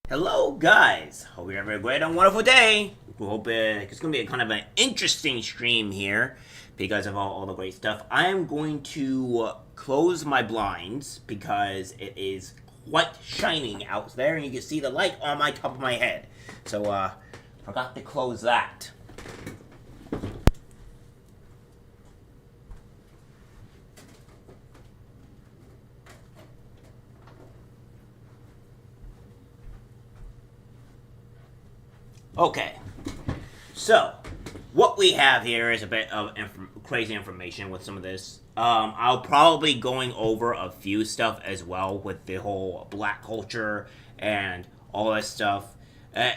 Hello, guys. Hope you're having a great and wonderful day. We hope it's going to be a kind of an interesting stream here because of all the great stuff. I am going to close my blinds because it is quite shining out there, and you can see the light on my top of my head. So, forgot to close that. Okay, so what we have here is a bit of crazy information with some of this. I'll probably going over a few stuff as well with the whole black culture and all that stuff. Uh,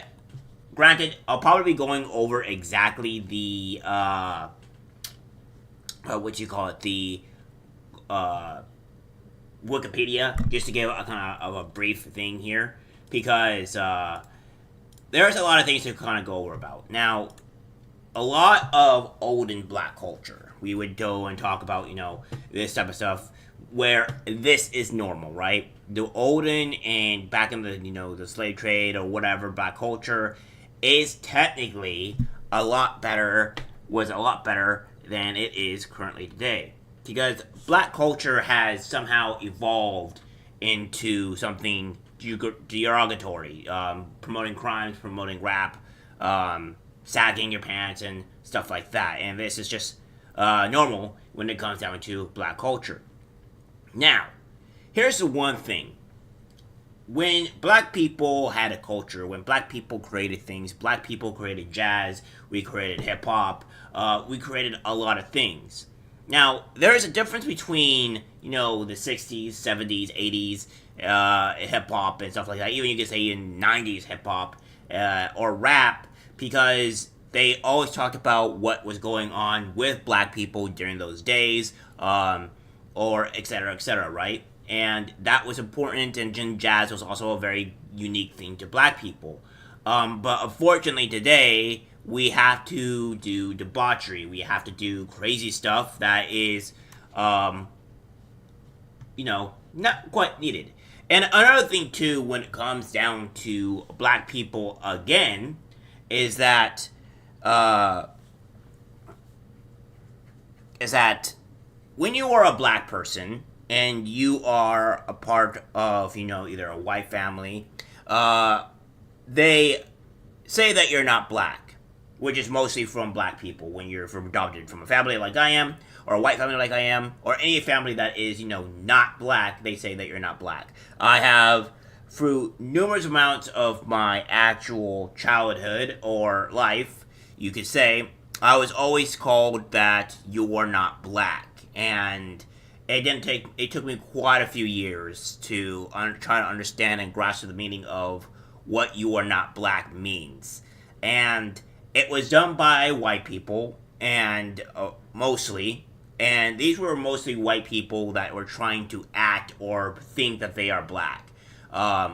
Granted, I'll probably be going over exactly the what you call it, the uh, Wikipedia, just to give a kind of a brief thing here because there's a lot of things to kind of go over about. Now, a lot of old and black culture, we would go and talk about, this type of stuff where this is normal, right? The olden and back in the, the slave trade or whatever, black culture is technically was a lot better than it is currently today. Because black culture has somehow evolved into something derogatory, promoting crimes, promoting rap, sagging your pants, and stuff like that. And this is just normal when it comes down to black culture. Now, here's the one thing. When black people had a culture, when black people created things, black people created jazz, we created hip hop, we created a lot of things. Now, there is a difference between, the 60s, 70s, 80s, hip hop and stuff like that. Even you could say in 90s hip hop or rap, because they always talked about what was going on with black people during those days, or et cetera, right? And that was important, and jazz was also a very unique thing to black people. But unfortunately, today, we have to do debauchery. We have to do crazy stuff that is, not quite needed. And another thing, too, when it comes down to black people again, is that, when you are a black person and you are a part of, either a white family, they say that you're not black, which is mostly from black people when you're adopted from a family like I am, or a white family like I am, or any family that is, not black, they say that you're not black. I have, through numerous amounts of my actual childhood or life, you could say, I was always called that you are not black. And it took me quite a few years to try to understand and grasp the meaning of what you are not black means. And it was done by white people, and mostly, and these were mostly white people that were trying to act or think that they are black,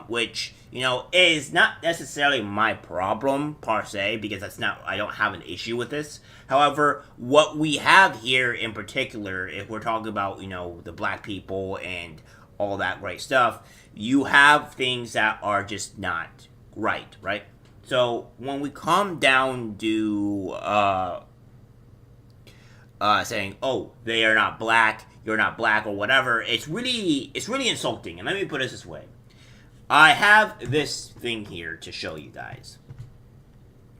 which is not necessarily my problem per se, because I don't have an issue with this. However, what we have here in particular, if we're talking about the black people and all that great stuff, you have things that are just not right? So when we come down to saying, "Oh, they are not black," "You're not black," or whatever, it's really insulting. And let me put it this way: I have this thing here to show you guys,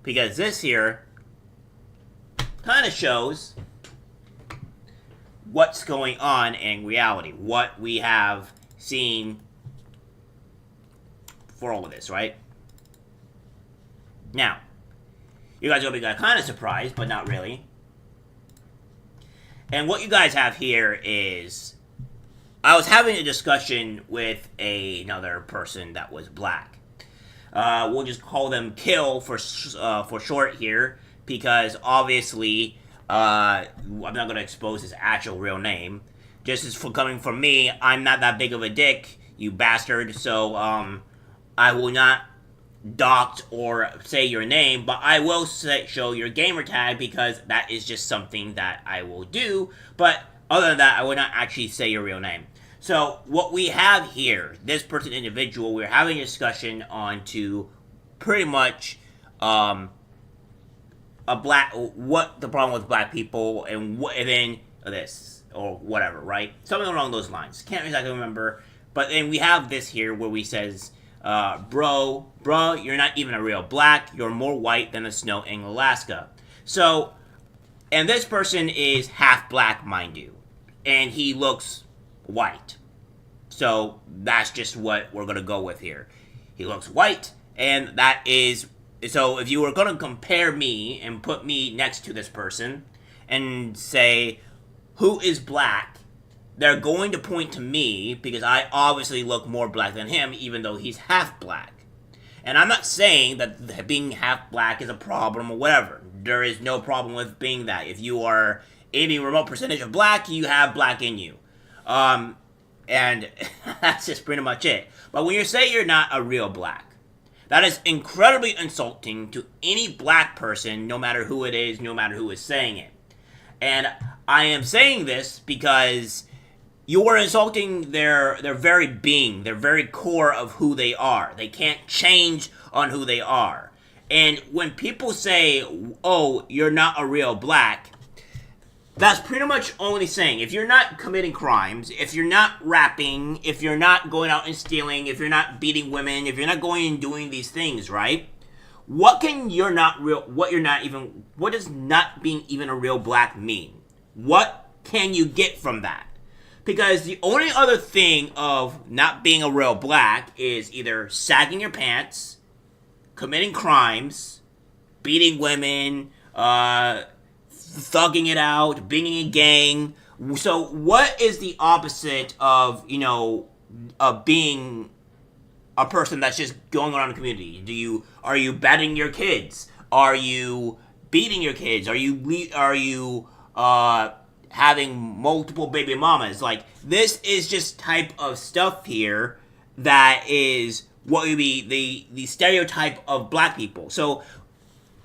because this here kind of shows what's going on in reality, what we have seen for all of this, right? Now, you guys are going to be kind of surprised, but not really. And what you guys have here is, I was having a discussion with another person that was black. We'll just call them Kill for short here, because obviously, I'm not going to expose his actual real name. Just as for coming from me, I'm not that big of a dick, you bastard, so, I will not dox or say your name, but I will show your gamer tag, because that is just something that I will do, but other than that, I will not actually say your real name. So what we have here, this person individual, we're having a discussion on to pretty much what the problem with black people and then this or whatever, right? Something along those lines. Can't exactly remember, but then we have this here where we says, bro, you're not even a real black. You're more white than the snow in Alaska. So, and this person is half black, mind you, and he looks white. So that's just what we're gonna go with here. He looks white, and that is. So if you were going to compare me and put me next to this person and say, who is black, they're going to point to me because I obviously look more black than him, even though he's half black. And I'm not saying that being half black is a problem or whatever. There is no problem with being that. If you are any remote percentage of black, you have black in you. And that's just pretty much it. But when you say you're not a real black, that is incredibly insulting to any black person, no matter who it is, no matter who is saying it. And I am saying this because you are insulting their very being, their very core of who they are. They can't change on who they are. And when people say, oh, you're not a real black, that's pretty much only saying, if you're not committing crimes, if you're not rapping, if you're not going out and stealing, if you're not beating women, if you're not going and doing these things, right? What does not being even a real black mean? What can you get from that? Because the only other thing of not being a real black is either sagging your pants, committing crimes, beating women, thugging it out, being in a gang. So what is the opposite of, of being a person that's just going around the community? Are you batting your kids? Are you beating your kids? Are you having multiple baby mamas? Like, this is just type of stuff here that is what would be the stereotype of black people. So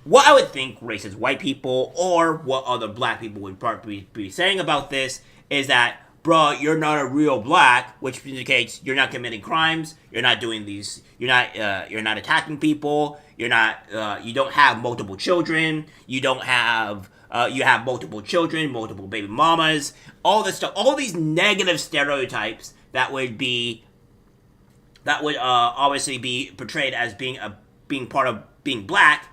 what I would think racist white people or what other black people would probably be saying about this is that, bro, you're not a real black, which indicates you're not committing crimes, you're not doing these, you're not attacking people, you don't have multiple children, you have multiple children, multiple baby mamas, all this stuff, all these negative stereotypes that would obviously be portrayed as being part of being black,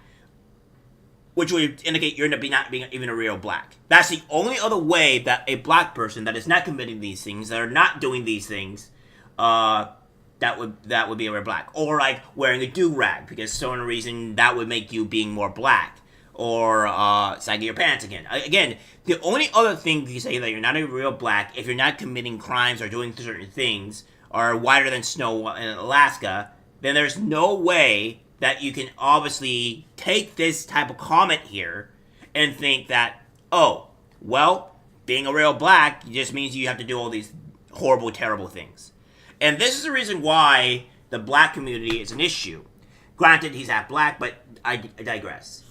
which would indicate you're not being even a real black. That's the only other way that a black person that is not committing these things, that are not doing these things, that would be a real black. Or like wearing a do-rag, because for some reason that would make you being more black. Or sagging your pants again. Again, the only other thing you say that you're not a real black, if you're not committing crimes or doing certain things, or whiter than snow in Alaska, then there's no way that you can obviously take this type of comment here and think that, oh, well, being a real black just means you have to do all these horrible, terrible things. And this is the reason why the black community is an issue. Granted, he's half black, but I digress.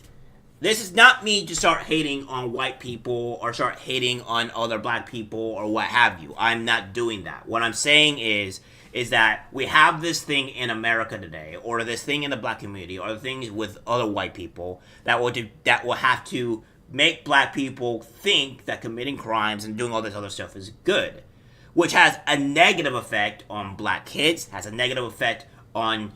This is not me to start hating on white people or start hating on other black people or what have you. I'm not doing that. What I'm saying is that we have this thing in America today, or this thing in the black community, or the things with other white people that will have to make black people think that committing crimes and doing all this other stuff is good, which has a negative effect on black kids, has a negative effect on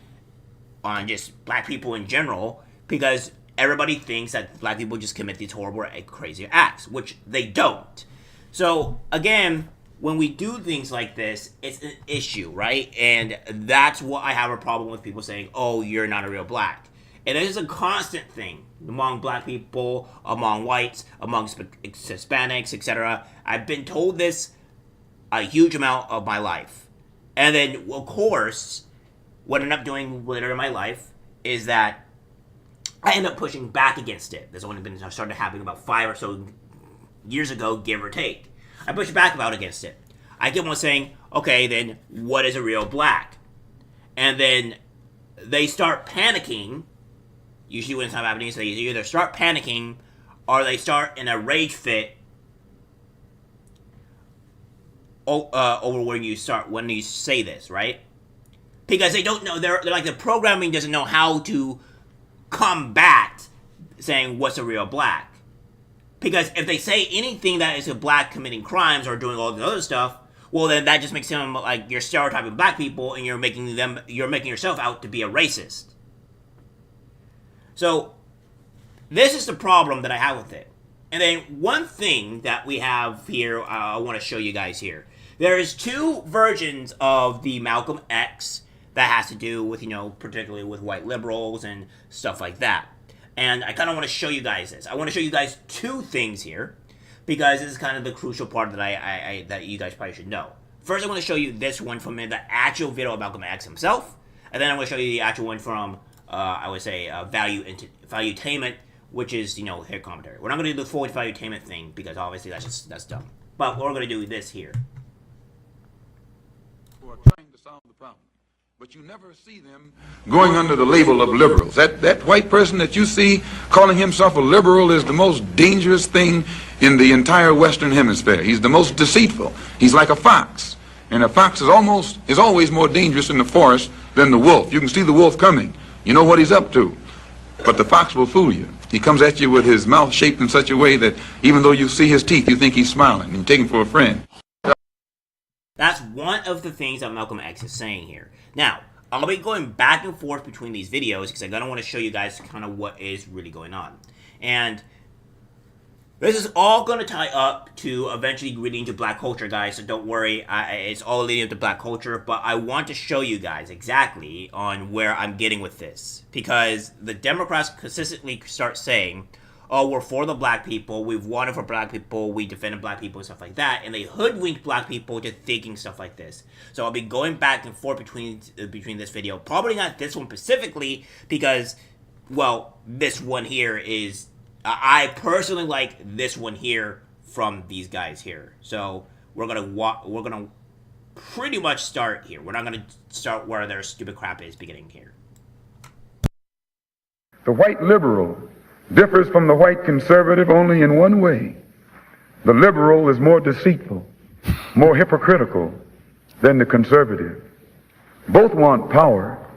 just black people in general, because everybody thinks that black people just commit these horrible, crazy acts, which they don't. So again, when we do things like this, it's an issue, right? And that's what I have a problem with people saying, oh, you're not a real black. And it is a constant thing among black people, among whites, among Hispanics, etc. I've been told this a huge amount of my life. And then, of course, what I end up doing later in my life is that I end up pushing back against it. This only started happening about 5 or so years ago, give or take. I push back against it. I keep on saying, okay, then what is a real black? And then they start panicking. Usually when it's not happening, so they either start panicking or they start in a rage fit, over when you say this, right? Because they don't know, they're like, the programming doesn't know how to combat saying what's a real black. Because if they say anything that is a black committing crimes or doing all the other stuff, well, then that just makes them like you're stereotyping black people and you're making yourself out to be a racist. So this is the problem that I have with it. And then one thing that we have here, I want to show you guys here. There is two versions of the Malcolm X that has to do with, particularly with white liberals and stuff like that. And I kind of want to show you guys this. I want to show you guys two things here, because this is kind of the crucial part that that you guys probably should know. First, I want to show you this one from the actual video of Malcolm X himself, and then I'm going to show you the actual one from, I would say, Valuetainment, which is, their commentary. We're not going to do the full Valuetainment thing, because obviously that's dumb. But we're going to do this here. Who are trying to solve the problem. But you never see them going under the label of liberals. That white person that you see calling himself a liberal is the most dangerous thing in the entire Western Hemisphere. He's the most deceitful. He's like a fox. And a fox is always more dangerous in the forest than the wolf. You can see the wolf coming. You know what he's up to. But the fox will fool you. He comes at you with his mouth shaped in such a way that even though you see his teeth, you think he's smiling. And you take him for a friend. That's one of the things that Malcolm X is saying here. Now, I'll be going back and forth between these videos because I kind of want to show you guys kind of what is really going on. And this is all going to tie up to eventually leading to black culture, guys, so don't worry. It's all leading up to black culture, but I want to show you guys exactly on where I'm getting with this. Because the Democrats consistently start saying, oh, we're for the black people, we've wanted for black people, we defended black people and stuff like that, and they hoodwink black people to thinking stuff like this. So I'll be going back and forth between this video, probably not this one specifically, because, well, this one here is, I personally like this one here from these guys here. So we're gonna pretty much start here. We're not gonna start where their stupid crap is beginning here. The white liberal differs from the white conservative only in one way. The liberal is more deceitful, more hypocritical than the conservative. Both want power,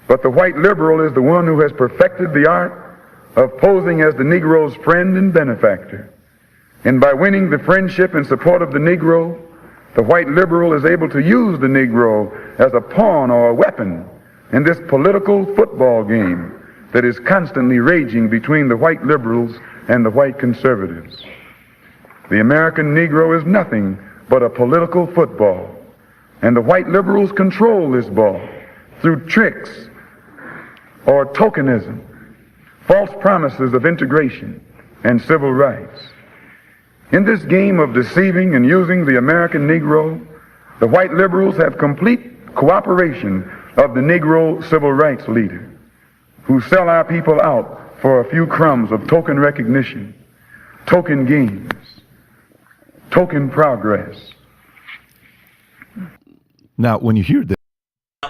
but the white liberal is the one who has perfected the art of posing as the Negro's friend and benefactor. And by winning the friendship and support of the Negro, the white liberal is able to use the Negro as a pawn or a weapon in this political football game that is constantly raging between the white liberals and the white conservatives. The American Negro is nothing but a political football, and the white liberals control this ball through tricks or tokenism, false promises of integration and civil rights. In this game of deceiving and using the American Negro, the white liberals have complete cooperation of the Negro civil rights leader, who sell our people out for a few crumbs of token recognition, token gains, token progress. Now, when you hear this,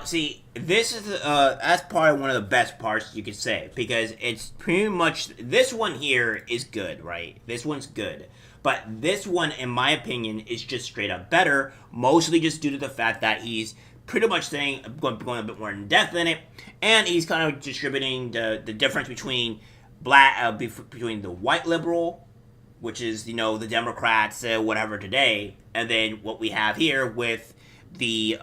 see, this is that's probably one of the best parts you could say, because it's pretty much, this one here is good, right? This one's good. But this one, in my opinion, is just straight up better, mostly just due to the fact that he's pretty much saying, going a bit more in depth in it, and he's kind of distributing the difference between between the white liberal, which is, the Democrats, whatever today, and then what we have here with the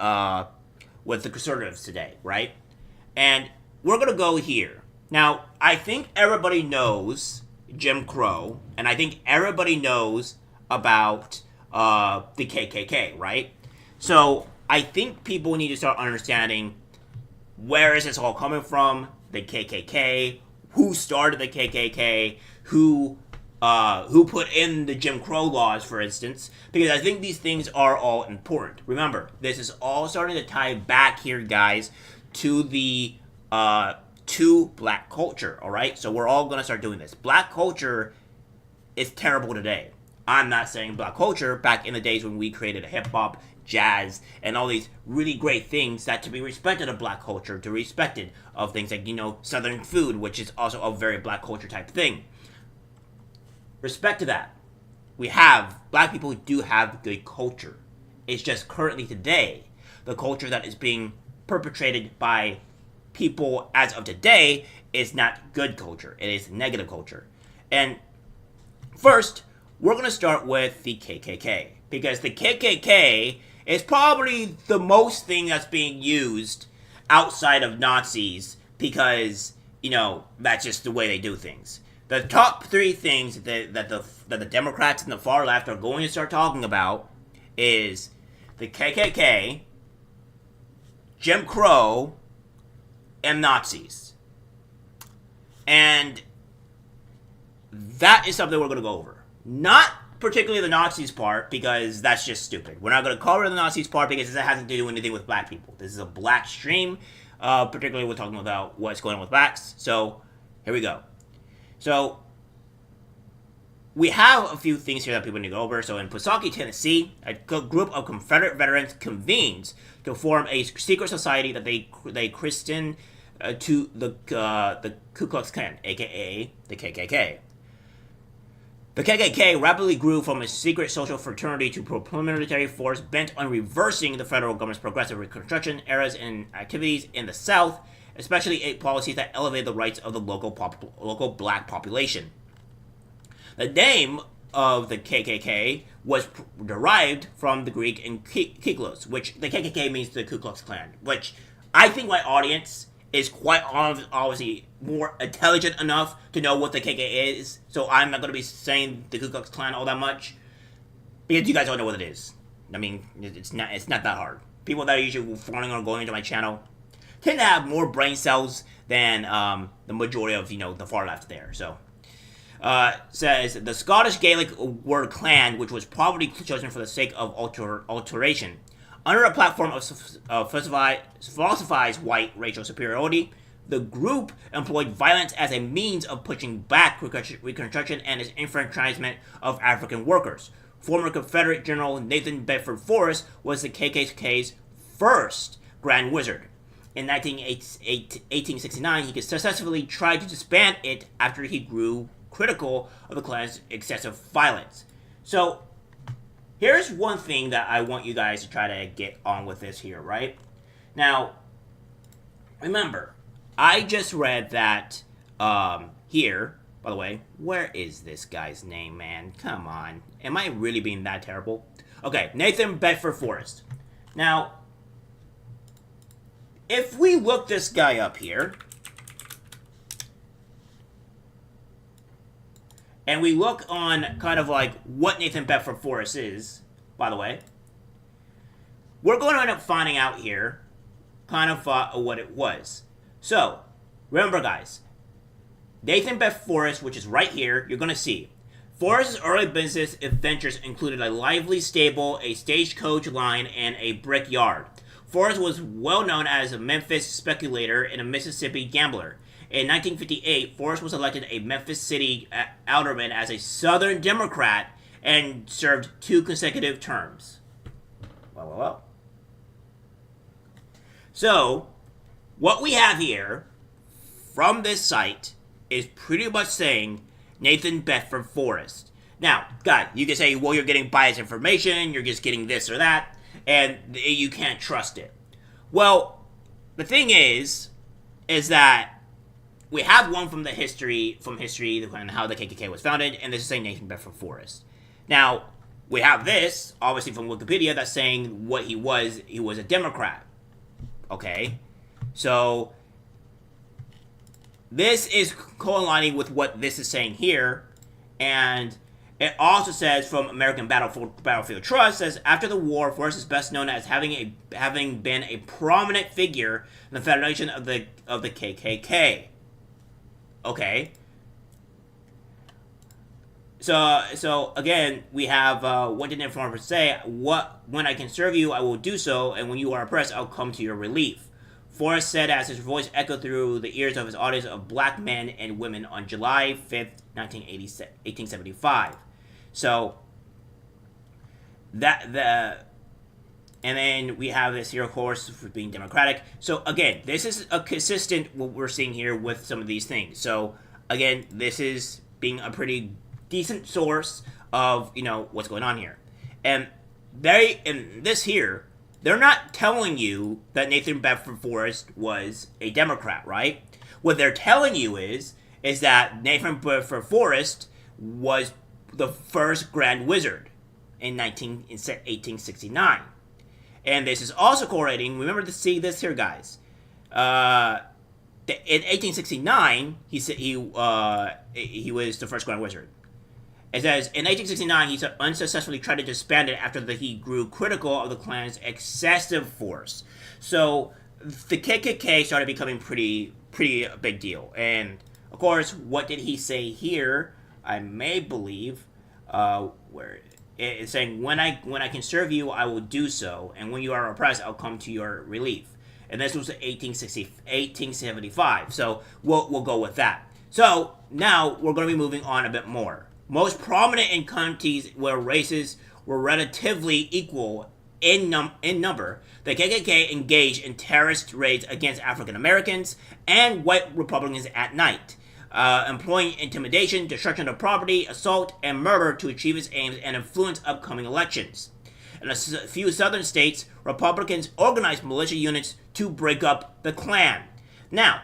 conservatives today, right? And we're gonna go here. Now, I think everybody knows Jim Crow, and I think everybody knows about the KKK, right? So I think people need to start understanding, where is this all coming from? The KKK, who started the KKK, who put in the Jim Crow laws, for instance, because I think these things are all important. Remember, this is all starting to tie back here, guys, to the to black culture, all right? So we're all going to start doing this. Black culture is terrible today. I'm not saying black culture back in the days when we created hip-hop, jazz, and all these really great things that to be respected of black culture, to be respected of things like, Southern food, which is also a very black culture type thing. Respect to that. Black people do have good culture. It's just currently today, the culture that is being perpetrated by people as of today is not good culture. It is negative culture. And first, we're going to start with the KKK. Because the KKK is probably the most thing that's being used outside of Nazis because, that's just the way they do things. The top three things that the Democrats and the far left are going to start talking about is the KKK, Jim Crow, and Nazis. And that is something we're going to go over. Not particularly the Nazis part, because that's just stupid. We're not going to cover the Nazis part because it hasn't to do anything with black people. This is a black stream. Particularly we're talking about what's going on with blacks. So, here we go. So, we have a few things here that people need to go over. So, in Pawtucket, Tennessee, a group of Confederate veterans convenes to form a secret society that they christen to the Ku Klux Klan, aka the KKK. The KKK rapidly grew from a secret social fraternity to a paramilitary force bent on reversing the federal government's progressive Reconstruction eras and activities in the South, especially policies that elevated the rights of the local black population. The name of the KKK was derived from the Greek Kiklos, which the KKK means the Ku Klux Klan, which I think my audience is quite obviously more intelligent enough to know what the KKK is, so I'm not going to be saying the Ku Klux Klan all that much, because you guys don't know what it is. I mean, it's not that hard. People that are usually following or going into my channel tend to have more brain cells than the majority of, the far left there, so. Says, the Scottish Gaelic word clan, which was probably chosen for the sake of alteration, under a platform of falsifies white racial superiority, the group employed violence as a means of pushing back Reconstruction and its enfranchisement of African workers. Former Confederate General Nathan Bedford Forrest was the KKK's first Grand Wizard. In 1869, he successfully tried to disband it after he grew critical of the Klan's excessive violence. So, here's one thing that I want you guys to try to get on with this here, right? Now, remember, I just read that here, by the way, where is this guy's name, man? Come on. Am I really being that terrible? Okay, Nathan Bedford Forrest. Now, if we look this guy up here, and we look on kind of like what Nathan Bedford Forrest is, by the way, we're going to end up finding out here kind of what it was. So, remember guys, Nathan Bedford Forrest, which is right here, you're going to see. Forrest's early business ventures included a lively stable, a stagecoach line, and a brickyard. Forrest was well known as a Memphis speculator and a Mississippi gambler. In 1958, Forrest was elected a Memphis City alderman as a Southern Democrat and served 2 consecutive terms. Well. So, what we have here from this site is pretty much saying Nathan Bedford Forrest. Now, God, you can say, well, you're getting biased information, you're just getting this or that, and you can't trust it. Well, the thing is that we have one from history, and how the KKK was founded, and this is saying Nathan Bedford Forrest. Now, we have this, obviously from Wikipedia, that's saying what he was a Democrat. Okay? So, this is co-aligning with what this is saying here, and it also says from American Battlefield Trust, says, after the war, Forrest is best known as having been a prominent figure in the foundation of the KKK. Okay. So again, we have what did informer say? When I can serve you, I will do so, and when you are oppressed, I'll come to your relief. Forrest said as his voice echoed through the ears of his audience of black men and women on July 5th, 1875. So and then we have this here, of course, for being democratic. So again, this is a consistent what we're seeing here with some of these things. So again, this is being a pretty decent source of what's going on here. And in this here, they're not telling you that Nathan Bedford Forrest was a Democrat, right? What they're telling you is that Nathan Bedford Forrest was the first Grand Wizard in 1869. And this is also correlating, remember to see this here, guys. In 1869, he was the first Grand Wizard. It says, in 1869, he unsuccessfully tried to disband it after he grew critical of the Klan's excessive force. So, the KKK started becoming pretty big deal. And, of course, what did he say here? I may believe, where it's saying, when I can serve you, I will do so, and when you are oppressed, I'll come to your relief. And this was 1875. So we'll go with that. So now we're going to be moving on a bit more. Most prominent in countries where races were relatively equal in number, the KKK engaged in terrorist raids against African Americans and white Republicans at night, employing intimidation, destruction of property, assault, and murder to achieve its aims and influence upcoming elections. In a few southern states, Republicans organized militia units to break up the Klan. Now,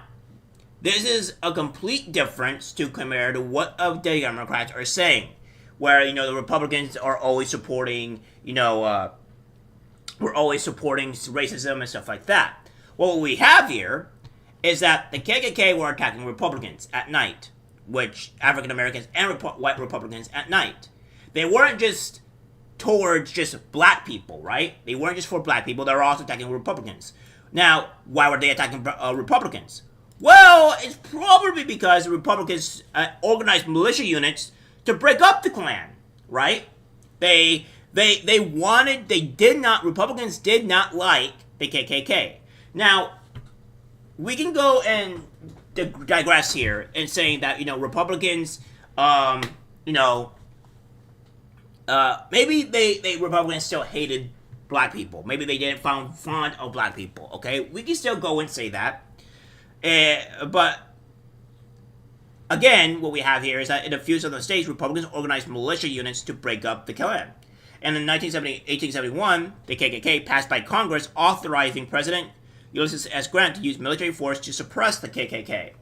this is a complete difference to compare to what the Democrats are saying, where, the Republicans are always supporting, we're always supporting racism and stuff like that. What we have here is that the KKK were attacking Republicans at night, which African Americans and white Republicans at night. They weren't just towards just black people, right? They weren't just for black people. They were also attacking Republicans. Now, why were they attacking Republicans? Well, it's probably because the Republicans organized militia units to break up the Klan, right? Republicans did not like the KKK. Now, we can go and digress here and saying that, Republicans, maybe they Republicans still hated black people. Maybe they didn't find fond of black people, okay? We can still go and say that. But, again, what we have here is that in a few southern states, Republicans organized militia units to break up the Klan. And in 1871, the KKK passed by Congress authorizing President Ulysses S. Grant to use military force to suppress the KKK.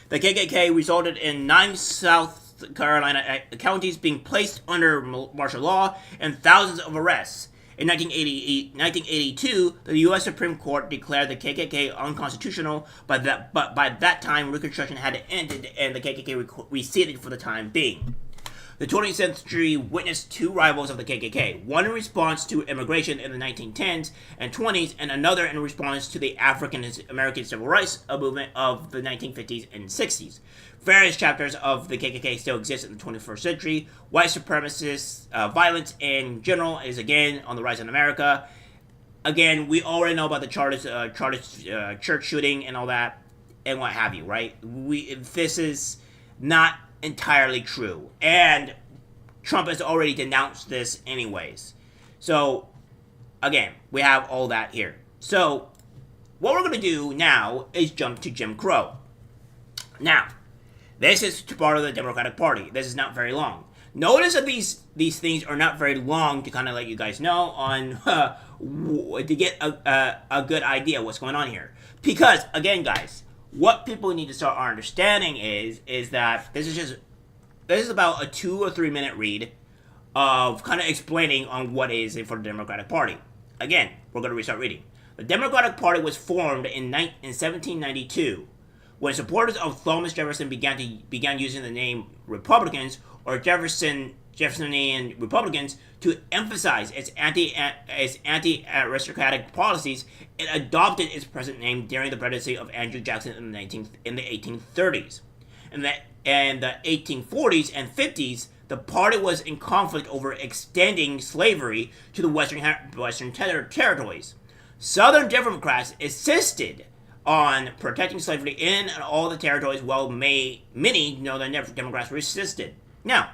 The KKK resulted in 9 South Carolina counties being placed under martial law and thousands of arrests. In 1982, the U.S. Supreme Court declared the KKK unconstitutional, but by that time, Reconstruction had ended and the KKK receded for the time being. The 20th century witnessed two rivals of the KKK, one in response to immigration in the 1910s and 20s, and another in response to the African American civil rights movement of the 1950s and 60s. Various chapters of the KKK still exist in the 21st century. White supremacist violence in general is again on the rise in America. Again, we already know about the Chartist church shooting and all that, and what have you, right? This is not entirely true, and Trump has already denounced this anyways. So, again, we have all that here. So, what we're going to do now is jump to Jim Crow. Now, this is part of the Democratic Party. This is not very long. Notice that these things are not very long to kind of let you guys know on to get a good idea of what's going on here. Because, again, guys, what people need to start understanding is that this is about a 2 or 3 minute read of kind of explaining on what is it for the Democratic Party. Again, we're going to restart reading. The Democratic Party was formed in 1792 when supporters of Thomas Jefferson began using the name Republicans or Jeffersonian Republicans to emphasize its anti-aristocratic policies. It adopted its present name during the presidency of Andrew Jackson in the 1830s. In the 1840s and 50s, the party was in conflict over extending slavery to the Western territories. Southern Democrats insisted on protecting slavery in all the territories, while many Northern Democrats resisted. Now,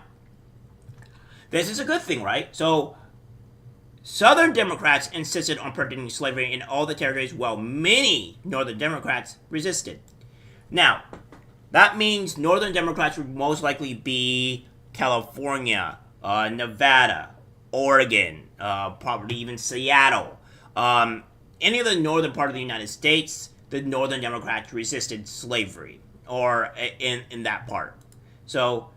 this is a good thing, right? So, Southern Democrats insisted on protecting slavery in all the territories, while many Northern Democrats resisted. Now, that means Northern Democrats would most likely be California, Nevada, Oregon, probably even Seattle, any of the northern part of the United States, the Northern Democrats resisted slavery, or in that part. So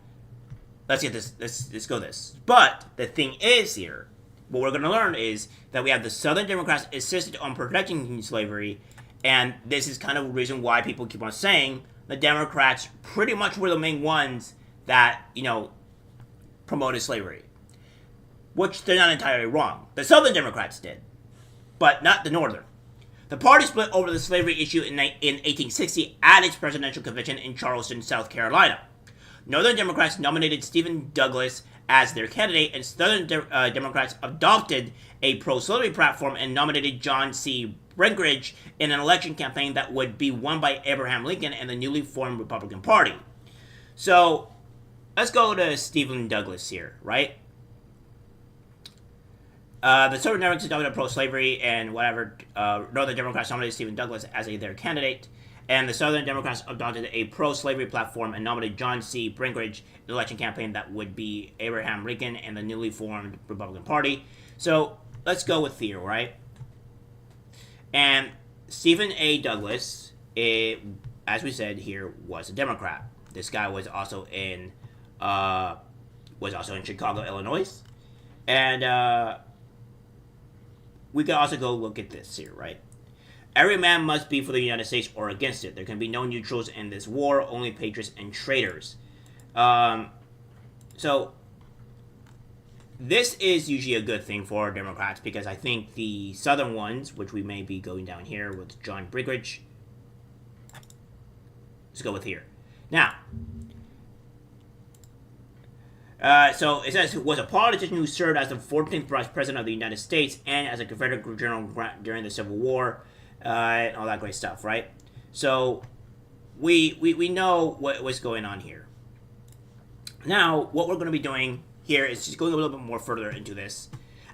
let's get this. Let's go this. But the thing is here, what we're going to learn is that we have the Southern Democrats insisted on protecting slavery, and this is kind of the reason why people keep on saying the Democrats pretty much were the main ones that, promoted slavery. Which they're not entirely wrong. The Southern Democrats did, but not the Northern. The party split over the slavery issue in 1860 at its presidential convention in Charleston, South Carolina. Northern Democrats nominated Stephen Douglas as their candidate, and Southern Democrats adopted a pro-slavery platform and nominated John C. Breckinridge in an election campaign that would be won by Abraham Lincoln and the newly formed Republican Party. So, let's go to Stephen Douglas here, right? The Southern Democrats adopted pro-slavery and whatever. Northern Democrats nominated Stephen Douglas as their candidate, and the Southern Democrats adopted a pro-slavery platform and nominated John C. Breckinridge in an election campaign that would be Abraham Lincoln and the newly formed Republican Party. So, let's go with Theo, right? And Stephen A. Douglas, as we said here, was a Democrat. This guy was also in Chicago, Illinois, and we can also go look at this here, right? Every man must be for the United States or against it. There can be no neutrals in this war, only patriots and traitors. So this is usually a good thing for Democrats, because I think the Southern ones, which we may be going down here with John Breckinridge, let's go with here. Now, so it says, was a politician who served as the 14th Vice President of the United States and as a Confederate General during the Civil War, and all that great stuff, right? So we know what's going on here. Now, what we're going to be doing here is just going a little bit more further into this.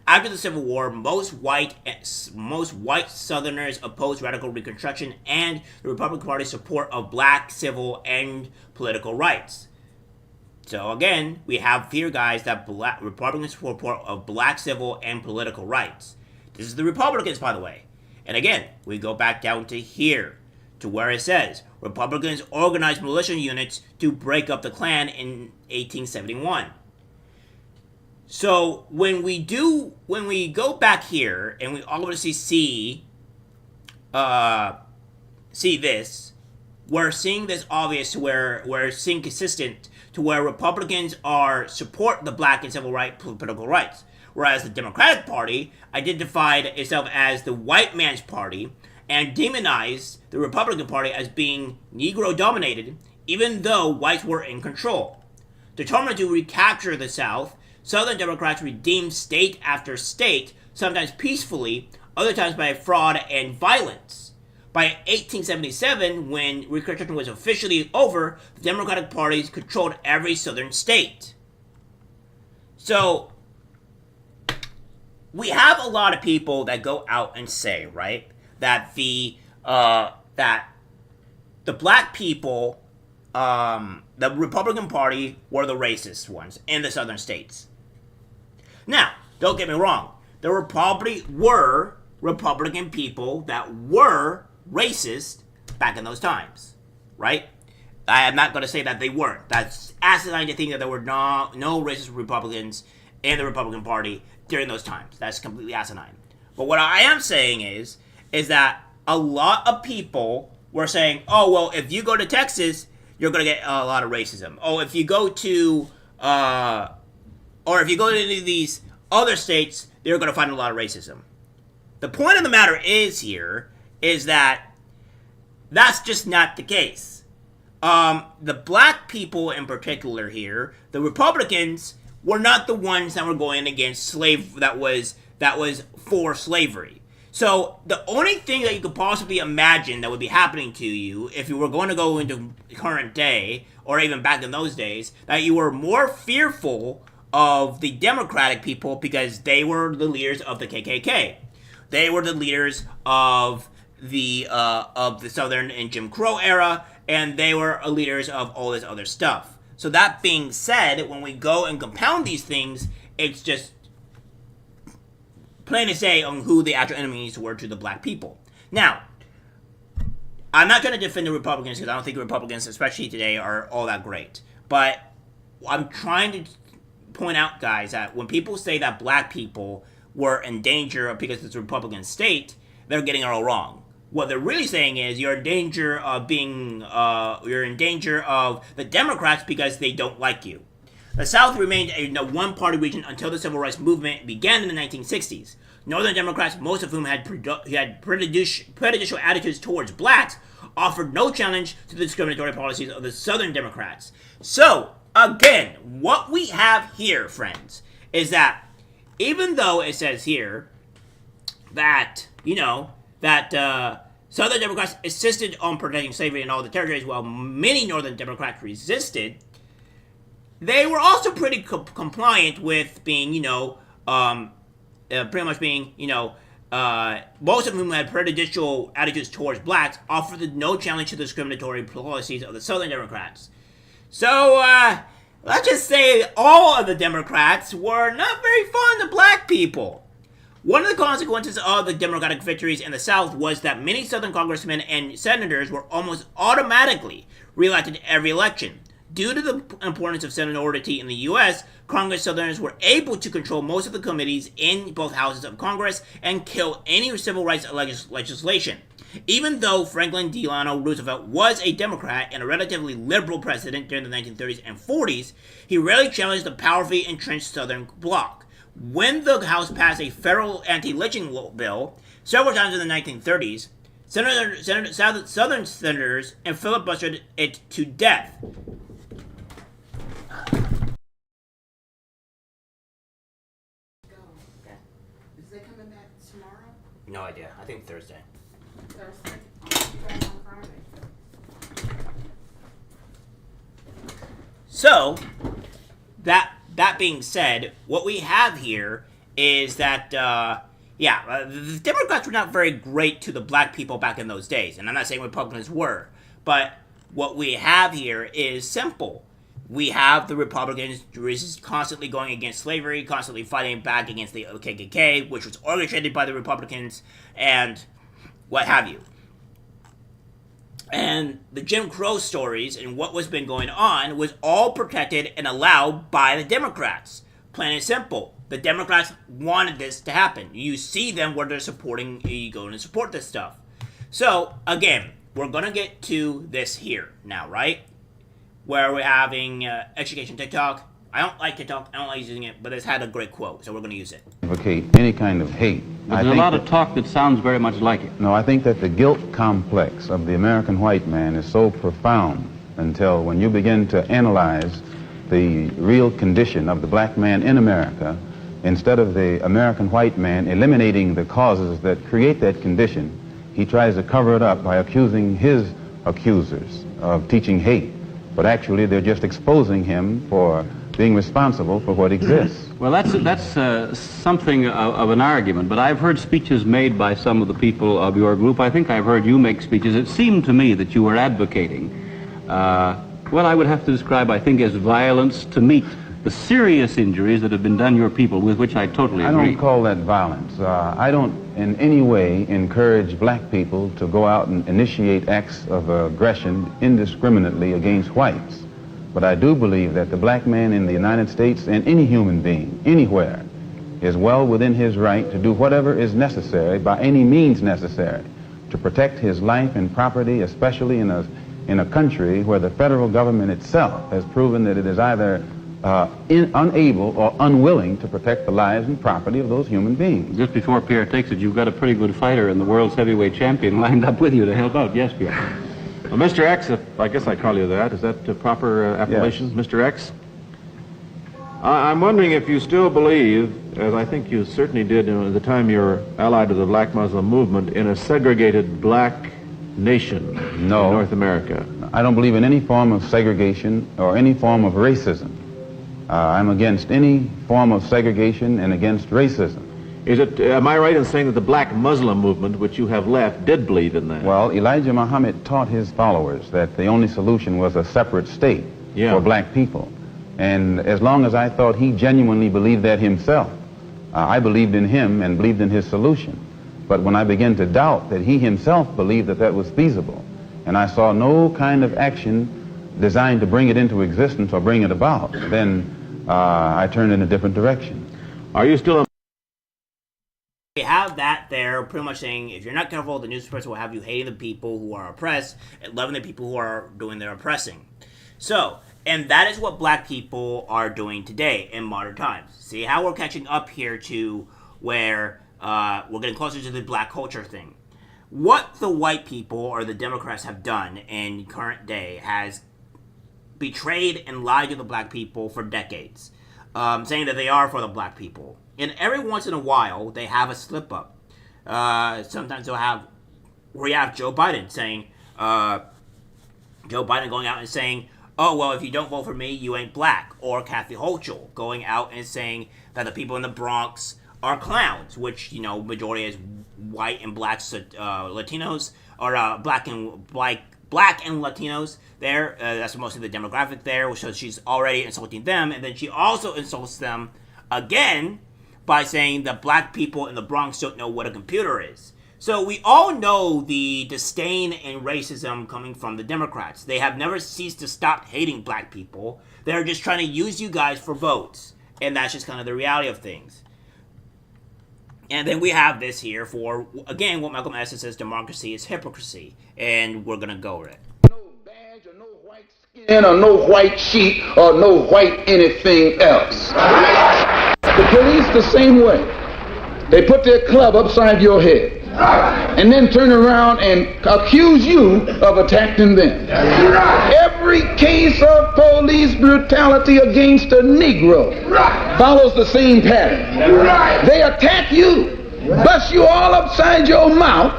After the Civil War, most white Southerners opposed radical Reconstruction and the Republican Party's support of black civil and political rights. So again, we have here, guys, that Republicans support of black civil and political rights. This is the Republicans, by the way. And again, we go back down to here, to where it says, Republicans organized militia units to break up the Klan in 1871. So when we go back here and we obviously see this, we're seeing this obvious, where we're seeing consistent to where Republicans support the black and civil right political rights, whereas the Democratic Party identified itself as the white man's party and demonized the Republican Party as being Negro-dominated, even though whites were in control. Determined to recapture the South, Southern Democrats redeemed state after state, sometimes peacefully, other times by fraud and violence. By 1877, when Reconstruction was officially over, the Democratic Party controlled every southern state. So, we have a lot of people that go out and say, right, that the black people, the Republican Party, were the racist ones in the southern states. Now, don't get me wrong, there probably were Republican people that were racist back in those times, right? I am not going to say that they weren't. That's asinine to think that there were no racist Republicans in the Republican Party during those times. That's completely asinine. But what I am saying is that a lot of people were saying, oh, well, if you go to Texas, you're going to get a lot of racism. Oh, if you go to, or if you go to any of these other states, you're going to find a lot of racism. The point of the matter is that that's just not the case. The black people in particular here, the Republicans, were not the ones that were going against that was for slavery. So the only thing that you could possibly imagine that would be happening to you if you were going to go into current day, or even back in those days, that you were more fearful of the Democratic people because they were the leaders of the KKK. They were the leaders of the Southern and Jim Crow era, and they were leaders of all this other stuff. So that being said, when we go and compound these things, it's just plain to say on who the actual enemies were to the black people. Now, I'm not going to defend the Republicans because I don't think the Republicans, especially today, are all that great. But I'm trying to point out, guys, that when people say that black people were in danger because it's a Republican state, they're getting it all wrong. What they're really saying is you're in danger of you're in danger of the Democrats because they don't like you. The South remained a one-party region until the Civil Rights Movement began in the 1960s. Northern Democrats, most of whom had prejudicial attitudes towards blacks, offered no challenge to the discriminatory policies of the Southern Democrats. So, again, what we have here, friends, is that even though it says here that, Southern Democrats insisted on protecting slavery in all the territories while many Northern Democrats resisted, they were also pretty compliant with being, pretty much being, most of whom had prejudicial attitudes towards blacks, offered no challenge to the discriminatory policies of the Southern Democrats. So, let's just say all of the Democrats were not very fond of black people. One of the consequences of the Democratic victories in the South was that many Southern congressmen and senators were almost automatically reelected every election. Due to the importance of seniority in the U.S., Congress Southerners were able to control most of the committees in both houses of Congress and kill any civil rights legislation. Even though Franklin Delano Roosevelt was a Democrat and a relatively liberal president during the 1930s and 40s, he rarely challenged the powerfully entrenched Southern bloc. When the House passed a federal anti-lynching bill several times in the 1930s, Southern senators and filibustered it to death. Is they coming back tomorrow? No idea. I think Thursday. Thursday? I'll see you guys on Friday. So, that being said, what we have here is that, the Democrats were not very great to the black people back in those days. And I'm not saying Republicans were. But what we have here is simple. We have the Republicans constantly going against slavery, constantly fighting back against the KKK, which was orchestrated by the Republicans, and what have you. And the Jim Crow stories and what was been going on was all protected and allowed by the Democrats. Plain and simple. The Democrats wanted this to happen. You see them where they're supporting, you go and support this stuff. So, again, we're going to get to this here now, right? Where we're having education TikTok. I don't like TikTok. I don't like using it, but it's had a great quote, so we're going to use it. Advocate any kind of hate. There's a lot of talk that sounds very much like it. No, I think that the guilt complex of the American white man is so profound until when you begin to analyze the real condition of the black man in America, instead of the American white man eliminating the causes that create that condition, he tries to cover it up by accusing his accusers of teaching hate. But actually, they're just exposing him for being responsible for what exists. Well, that's something of an argument, but I've heard speeches made by some of the people of your group. I think I've heard you make speeches. It seemed to me that you were advocating what I would have to describe, I think, as violence to meet the serious injuries that have been done your people, with which I totally agree. I don't call that violence. I don't in any way encourage black people to go out and initiate acts of aggression indiscriminately against whites. But I do believe that the black man in the United States and any human being, anywhere, is well within his right to do whatever is necessary, by any means necessary, to protect his life and property, especially in a country where the federal government itself has proven that it is either unable or unwilling to protect the lives and property of those human beings. Just before Pierre takes it, you've got a pretty good fighter and the world's heavyweight champion lined up with you to help out. Yes, Pierre. Well, Mr. X, I guess I call you that. Is that the proper appellation, yes. Mr. X? I'm wondering if you still believe, as I think you certainly did at the time you were allied to the Black Muslim movement, in a segregated black nation in North America. I don't believe in any form of segregation or any form of racism. I'm against any form of segregation and against racism. Am I right in saying that the Black Muslim movement, which you have left, did believe in that? Well, Elijah Muhammad taught his followers that the only solution was a separate state for black people. And as long as I thought he genuinely believed that himself, I believed in him and believed in his solution. But when I began to doubt that he himself believed that that was feasible, and I saw no kind of action designed to bring it into existence or bring it about, then I turned in a different direction. Are you still We have that there, pretty much saying if you're not careful, the news press will have you hating the people who are oppressed and loving the people who are doing their oppressing. So, and that is what black people are doing today in modern times. See how we're catching up here to where we're getting closer to the black culture thing. What the white people or the Democrats have done in current day has betrayed and lied to the black people for decades, saying that they are for the black people. And every once in a while, they have a slip up. Sometimes they'll have, where you have Joe Biden saying, Joe Biden going out and saying, oh, well, if you don't vote for me, you ain't black. Or Kathy Hochul going out and saying that the people in the Bronx are clowns, which, you know, majority is white and black Latinos, or black and Latinos there. That's mostly the demographic there, so she's already insulting them. And then she also insults them again by saying that black people in the Bronx don't know what a computer is. So we all know the disdain and racism coming from the Democrats. They have never ceased to stop hating black people. They're just trying to use you guys for votes. And that's just kind of the reality of things. And then we have this here for, again, what Malcolm X says, democracy is hypocrisy. And we're going to go over it. No badge or no white skin or no white sheet or no white anything else. The police the same way. They put their club upside your head and then turn around and accuse you of attacking them. Every case of police brutality against a Negro follows the same pattern. They attack you, bust you all upside your mouth,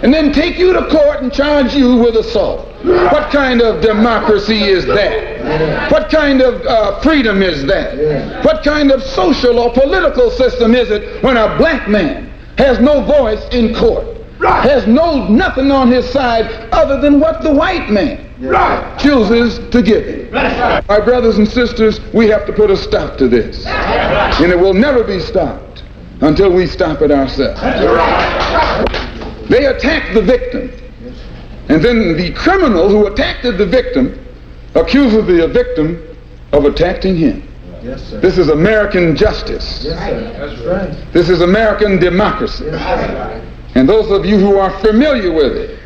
and then take you to court and charge you with assault. What kind of democracy is that? What kind of freedom is that? What kind of social or political system is it when a black man has no voice in court, has nothing on his side other than what the white man chooses to give him? My brothers and sisters, we have to put a stop to this. And it will never be stopped until we stop it ourselves. They attack the victim. And then the criminal who attacked the victim accuses the victim of attacking him. Yes, sir. This is American justice. Yes, sir. That's right. This is American democracy. Yes, and those of you who are familiar with it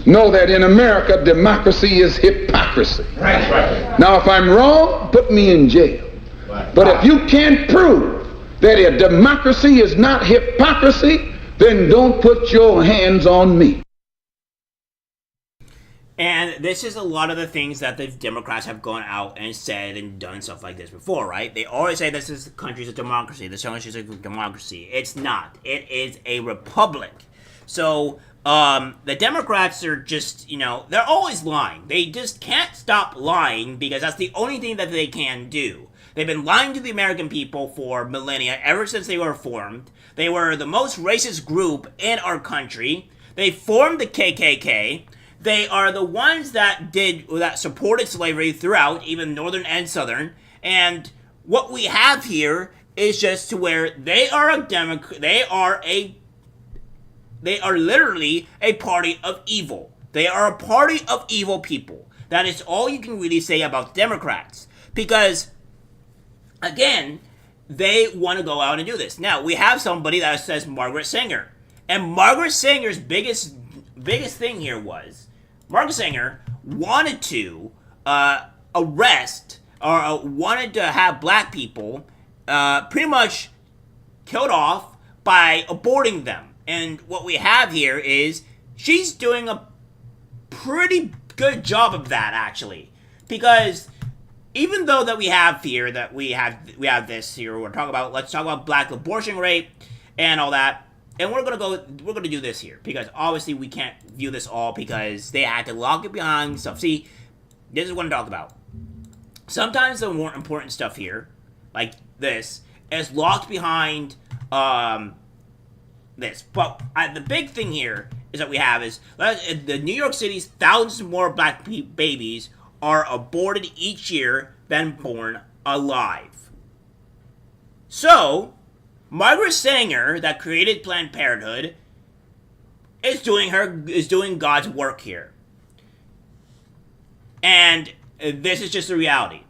know that in America, democracy is hypocrisy. Right. Now, if I'm wrong, put me in jail. Right. But if you can't prove that a democracy is not hypocrisy, then don't put your hands on me. And this is a lot of the things that the Democrats have gone out and said and done stuff like this before, right? They always say this is the country's a democracy. This country's a democracy. It's not. It is a republic. So the Democrats are just, you know, they're always lying. They just can't stop lying because that's the only thing that they can do. They've been lying to the American people for millennia, ever since they were formed. They were the most racist group in our country. They formed the KKK. They are the ones that supported slavery throughout, even northern and southern. And what we have here is just to where they are they are literally a party of evil. They are a party of evil people. That is all you can really say about Democrats. Because, again, they want to go out and do this. Now, we have somebody that says Margaret Sanger. And Margaret Sanger's biggest thing here was, Margaret Sanger wanted to arrest, or wanted to have black people pretty much killed off by aborting them. And what we have here is she's doing a pretty good job of that, actually. Because even though that we have here, that we have this here, let's talk about black abortion rate and all that. And we're gonna do this here because obviously we can't view this all because they had to lock it behind stuff. See, this is what I'm talking about. Sometimes the more important stuff here, like this, is locked behind this. But the big thing here is that we have is the New York City's thousands more black babies are aborted each year than born alive. So Margaret Sanger, that created Planned Parenthood, is doing God's work here. And this is just the reality.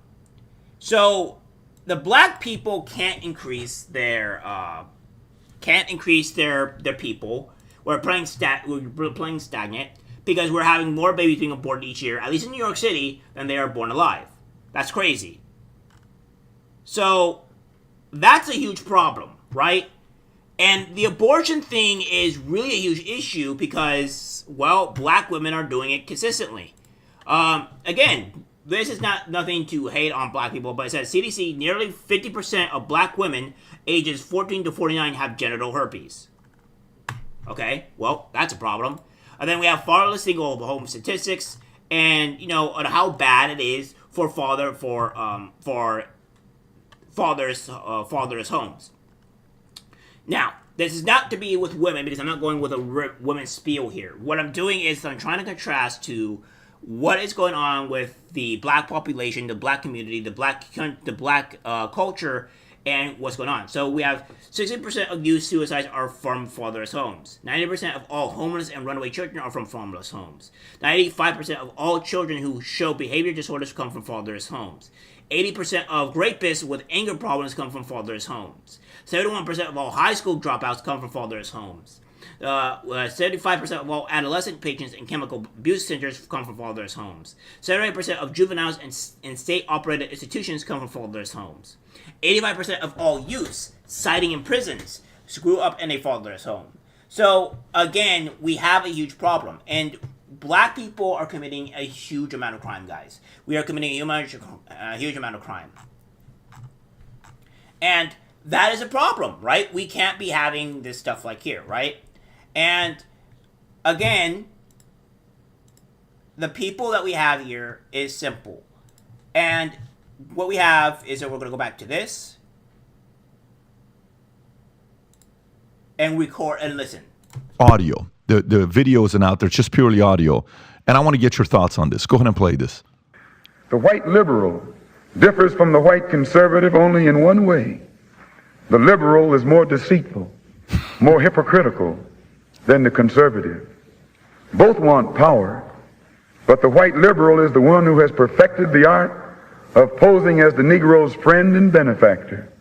So the black people can't increase their people. We're playing stagnant because we're having more babies being aborted each year, at least in New York City, than they are born alive. That's crazy. So that's a huge problem, right? And the abortion thing is really a huge issue because, well, black women are doing it consistently. Again, this is nothing to hate on black people, but it says CDC, nearly 50% of black women ages 14 to 49 have genital herpes. Okay, well, that's a problem. And then we have far less single home statistics, and on how bad it is for fathers homes. Now, this is not to be with women because I'm not going with a women's spiel here. What I'm doing is I'm trying to contrast to what is going on with the black population, the black community, the black culture, and what's going on. So we have 60% of youth suicides are from fatherless homes. 90% of all homeless and runaway children are from fatherless homes. 95% of all children who show behavior disorders come from fatherless homes. 80% of rapists with anger problems come from fatherless homes. 71% of all high school dropouts come from fatherless homes. 75% of all adolescent patients in chemical abuse centers come from fatherless homes. 78% of juveniles in state-operated institutions come from fatherless homes. 85% of all youths citing in prisons grew up in a fatherless home. So, again, we have a huge problem. And black people are committing a huge amount of crime, guys. We are committing a huge amount of crime. And that is a problem, right? We can't be having this stuff like here, right? And, again, the people that we have here is simple. And what we have is that we're going to go back to this. And record and listen. Audio. The video isn't out there. It's just purely audio. And I want to get your thoughts on this. Go ahead and play this. The white liberal differs from the white conservative only in one way. The liberal is more deceitful, more hypocritical than the conservative. Both want power, but the white liberal is the one who has perfected the art of posing as the Negro's friend and benefactor.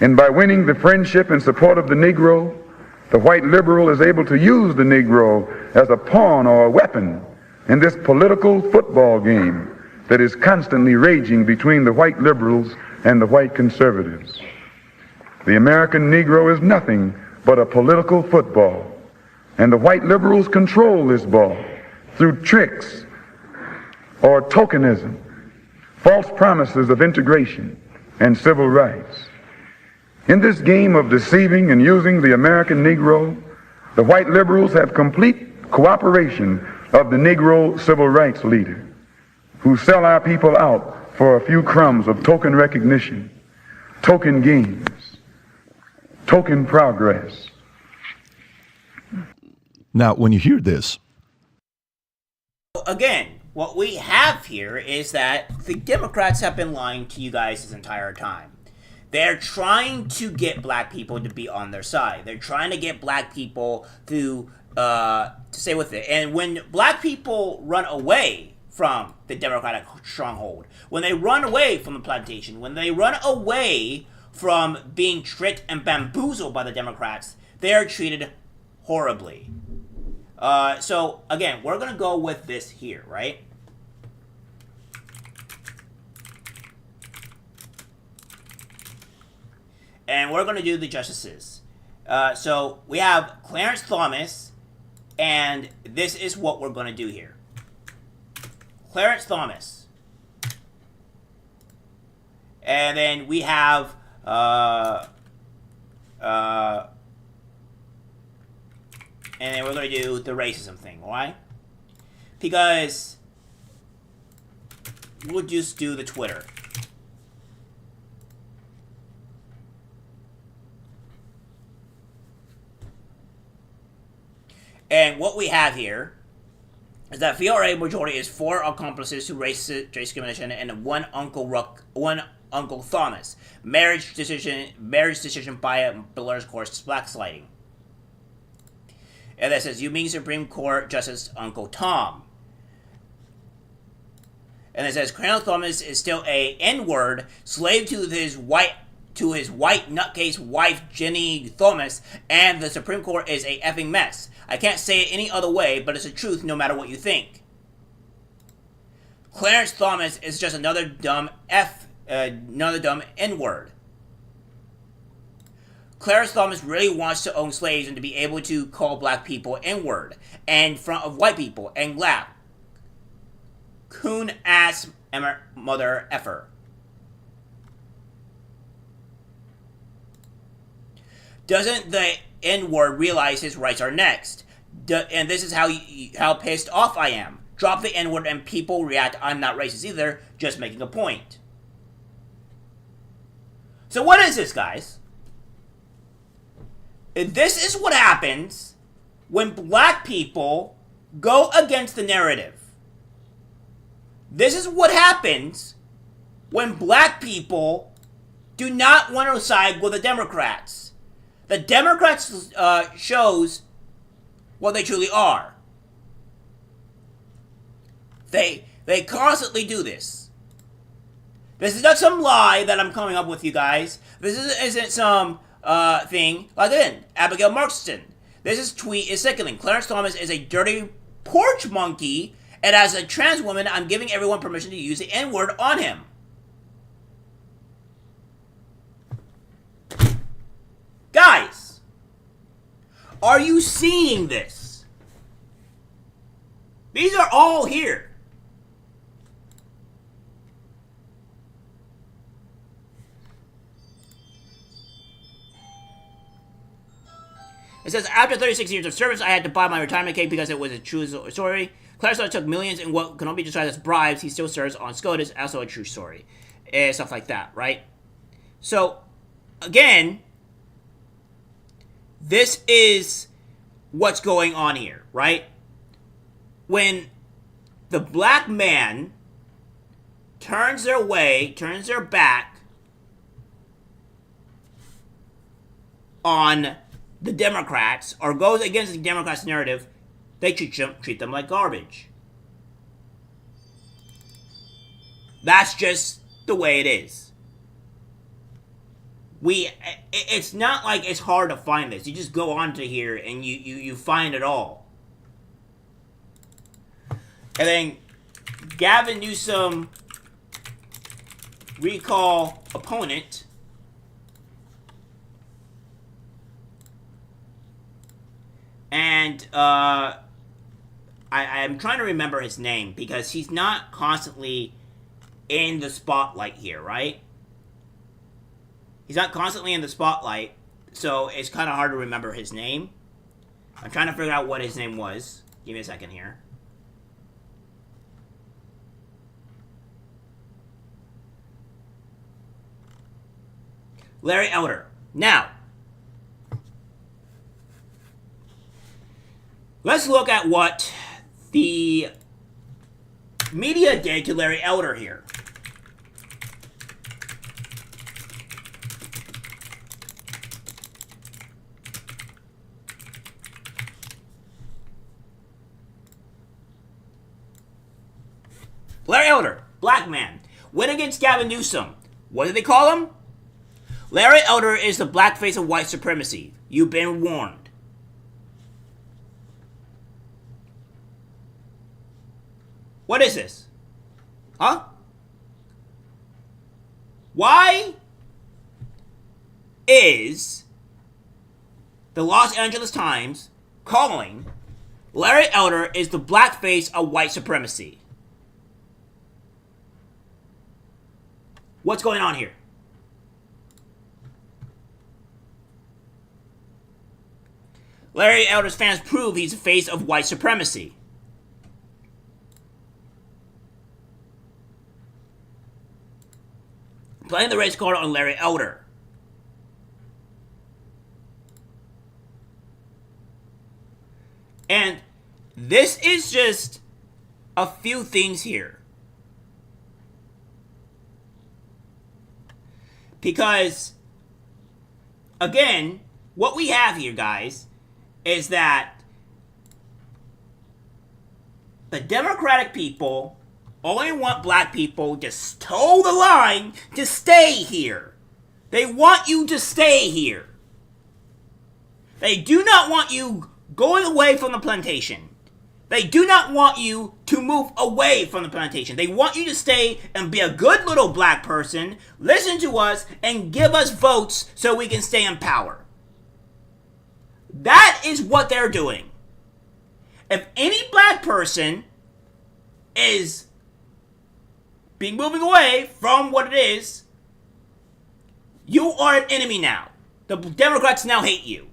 And by winning the friendship and support of the Negro, the white liberal is able to use the Negro as a pawn or a weapon in this political football game that is constantly raging between the white liberals and the white conservatives. The American Negro is nothing but a political football, and the white liberals control this ball through tricks or tokenism, false promises of integration and civil rights. In this game of deceiving and using the American Negro, the white liberals have complete cooperation of the Negro civil rights leader, who sell our people out for a few crumbs of token recognition, token gains, token progress. Now, when you hear this, again, what we have here is that the Democrats have been lying to you guys this entire time. They're trying to get black people to be on their side. They're trying to get black people to stay with it. And when black people run away from the Democratic stronghold, when they run away from the plantation, when they run away from being tricked and bamboozled by the Democrats, they are treated horribly. So, again, we're going to go with this here, right? And we're going to do the justices. So, we have Clarence Thomas, and this is what we're going to do here. Clarence Thomas. And then we have... and then we're going to do the racism thing, why? Because we'll just do the Twitter. And what we have here is that VRA majority is 4 accomplices to race discrimination and one Uncle Thomas. Marriage decision by Miller's course backsliding. And that says, you mean Supreme Court Justice Uncle Tom. And it says, Colonel Thomas is still a N-word, slave to his white nutcase wife Jenny Thomas, and the Supreme Court is a effing mess. I can't say it any other way, but it's the truth no matter what you think. Clarence Thomas is just another dumb N-word. Clarence Thomas really wants to own slaves and to be able to call black people N-word in front of white people and laugh. Coon ass mother effer. Doesn't the N-word realize his rights are next? And this is how pissed off I am. Drop the N-word and people react, I'm not racist either, just making a point. So what is this, guys? This is what happens when black people go against the narrative. This is what happens when black people do not want to side with the Democrats. The Democrats shows what they truly are. They constantly do this. This is not some lie that I'm coming up with, you guys. This isn't some thing. Like again, Abigail Markston. This tweet is sickening. Clarence Thomas is a dirty porch monkey, and as a trans woman, I'm giving everyone permission to use the N-word on him. Guys, are you seeing this? These are all here. It says, after 36 years of service, I had to buy my retirement cake because it was a true story. Clarence took millions in what can only be described as bribes. He still serves on SCOTUS, also a true story. And stuff like that, right? So, again, this is what's going on here, right? When the black man turns their back on the Democrats or goes against the Democrats' narrative, they treat them like garbage. That's just the way it is. It's not like it's hard to find this. You just go onto here and you find it all. And then Gavin Newsom recall opponent. And I'm trying to remember his name because he's not constantly in the spotlight here, right? He's not constantly in the spotlight, so it's kind of hard to remember his name. I'm trying to figure out what his name was. Give me a second here. Larry Elder. Now, let's look at what the media did to Larry Elder here. Larry Elder, black man, went against Gavin Newsom. What did they call him? Larry Elder is the black face of white supremacy. You've been warned. What is this? Huh? Why is the Los Angeles Times calling Larry Elder is the blackface of white supremacy? What's going on here? Larry Elder's fans prove he's the face of white supremacy. Playing the race card on Larry Elder. And this is just a few things here. Because, again, what we have here, guys, is that the Democratic people only want black people to toe the line to stay here. They want you to stay here. They do not want you going away from the plantation. They do not want you to move away from the plantation. They want you to stay and be a good little black person, listen to us, and give us votes so we can stay in power. That is what they're doing. If any black person is moving away from what it is, you are an enemy now. The Democrats now hate you.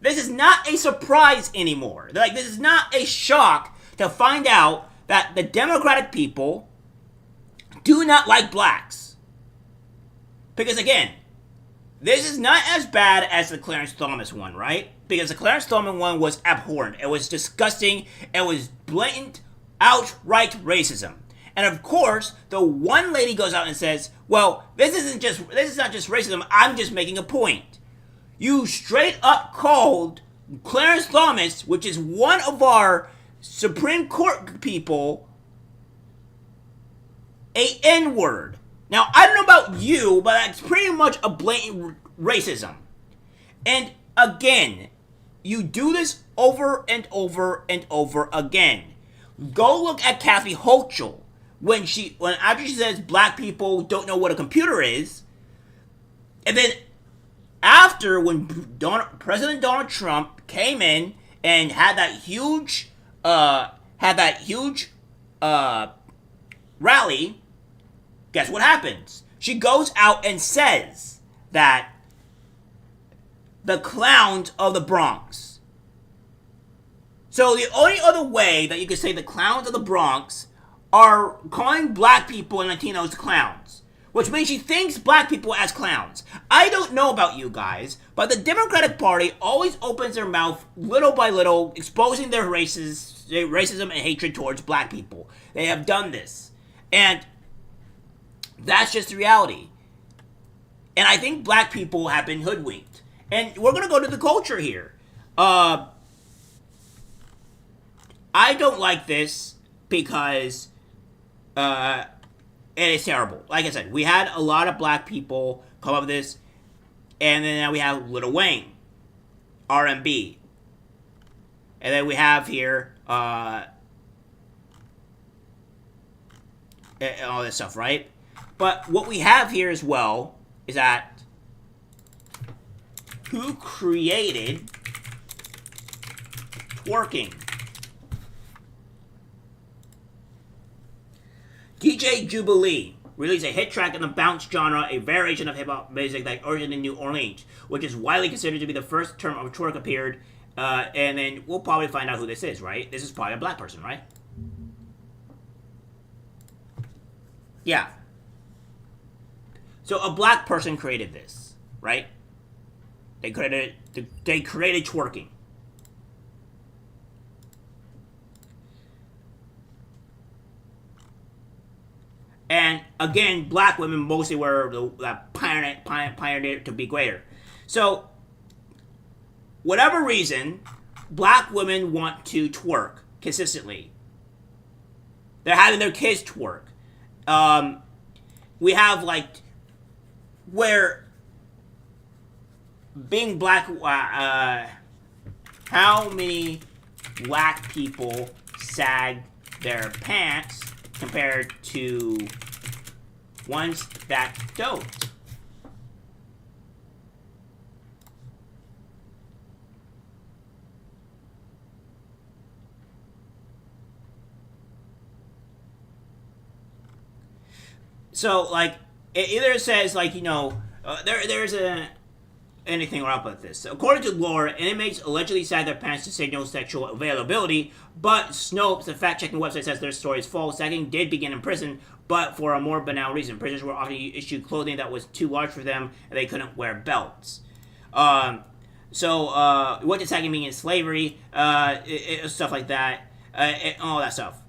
This is not a surprise anymore. Like, this is not a shock to find out that the Democratic people do not like blacks. Because again, this is not as bad as the Clarence Thomas one, right? Because the Clarence Thomas one was abhorrent. It was disgusting. It was blatant, outright racism. And of course, the one lady goes out and says, well, this is not just racism, I'm just making a point. You straight up called Clarence Thomas, which is one of our Supreme Court people, a N-word. Now, I don't know about you, but that's pretty much a blatant racism. And again, you do this over and over and over again. Go look at Kathy Hochul when after she says black people don't know what a computer is, and then after when President Donald Trump came in and had that huge rally, guess what happens? She goes out and says that the clowns of the Bronx. So the only other way that you could say the clowns of the Bronx are calling black people and Latinos clowns, which means she thinks black people as clowns. I don't know about you guys, but the Democratic Party always opens their mouth little by little, exposing their racism and hatred towards black people. They have done this. And that's just the reality. And I think black people have been hoodwinked. And we're going to go to the culture here. I don't like this because it is terrible. Like I said, we had a lot of black people come up with this, and then now we have Lil Wayne, R&B, and then we have here all this stuff, right? But what we have here as well is that who created twerking? DJ Jubilee released a hit track in the bounce genre, a variation of hip-hop music that originated in New Orleans, which is widely considered to be the first term of twerk appeared, and then we'll probably find out who this is, right? This is probably a black person, right? Yeah. So a black person created this, right? They created twerking. And again, black women mostly were that pioneered to be greater. So, whatever reason, black women want to twerk consistently. They're having their kids twerk. We have where being black. How many black people sag their pants compared to ones that don't? So, it either says, there's anything wrong with this. According to lore, inmates allegedly sag their pants to signal sexual availability, but Snopes, the fact-checking website, says their story is false. Sagging did begin in prison, but for a more banal reason. Prisoners were often issued clothing that was too large for them, and they couldn't wear belts. What does sagging mean in slavery? Stuff like that. All that stuff.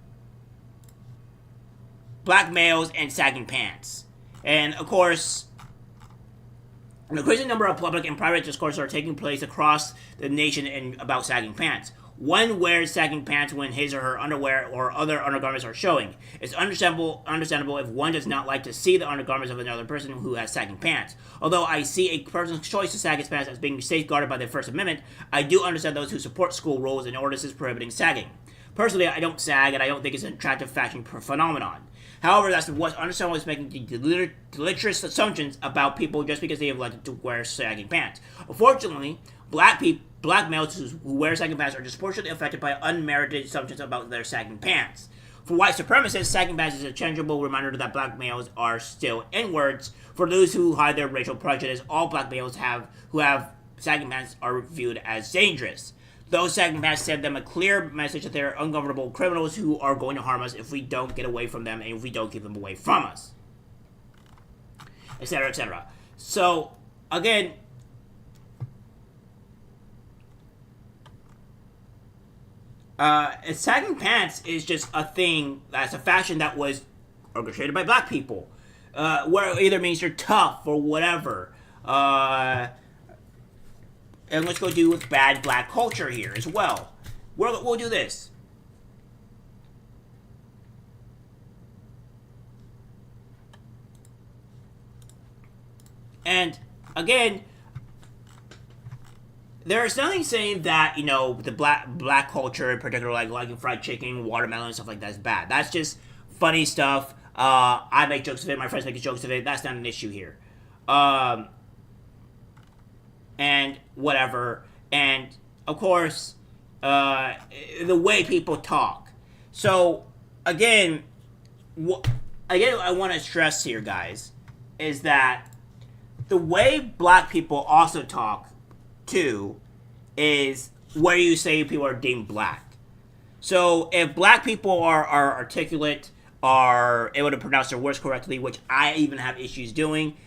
Black males and sagging pants. And, of course, An increasing number of public and private discourses are taking place across the nation about sagging pants. One wears sagging pants when his or her underwear or other undergarments are showing. It's understandable if one does not like to see the undergarments of another person who has sagging pants. Although I see a person's choice to sag his pants as being safeguarded by the First Amendment, I do understand those who support school rules and ordinances prohibiting sagging. Personally, I don't sag, and I don't think it's an attractive fashion phenomenon. However, that's what's understandable is making deleterious assumptions about people just because they have elected to wear sagging pants. Unfortunately, black males who wear sagging pants are disproportionately affected by unmerited assumptions about their sagging pants. For white supremacists, sagging pants is a tangible reminder that black males are still N-words. For those who hide their racial prejudice, all black males who have sagging pants are viewed as dangerous. Those sagging pants send them a clear message that they're ungovernable criminals who are going to harm us if we don't get away from them and if we don't keep them away from us. Etc., etc. So, again, sagging pants is just a thing that's a fashion that was orchestrated by black people. Where it either means you're tough or whatever. And let's go do with bad black culture here as well. We'll do this. And again, there's nothing saying that, you know, the black culture in particular, like liking fried chicken, watermelon, and stuff like that is bad. That's just funny stuff. I make jokes of it. My friends make jokes of it. That's not an issue here. And whatever, and of course, the way people talk. So, again, I want to stress here, guys, is that the way black people also talk, too, is where you say people are deemed black. So, if black people are articulate, are able to pronounce their words correctly, which I even have issues doing,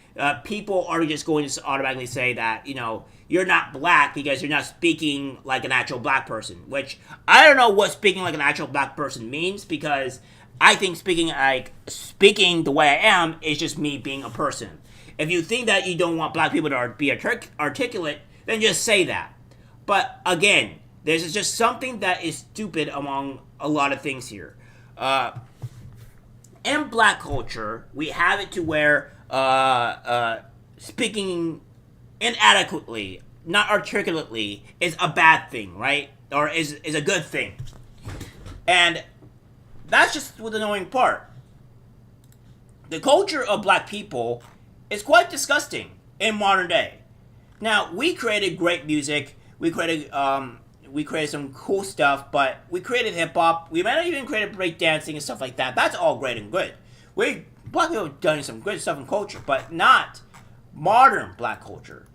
people are just going to automatically say that, you know, you're not black because you're not speaking like an actual black person, which I don't know what speaking like an actual black person means, because I think speaking the way I am is just me being a person. If you think that you don't want black people to be articulate, then just say that. But again, this is just something that is stupid among a lot of things here. In black culture, we have it to where speaking inadequately, not articulately, is a bad thing, right? Or is a good thing. And that's just the annoying part. The culture of black people is quite disgusting in modern day. Now, we created great music, we created some cool stuff, but we created hip-hop, we might have even created breakdancing and stuff like that. That's all great and good. Black people have done some good stuff in culture, but not modern black culture.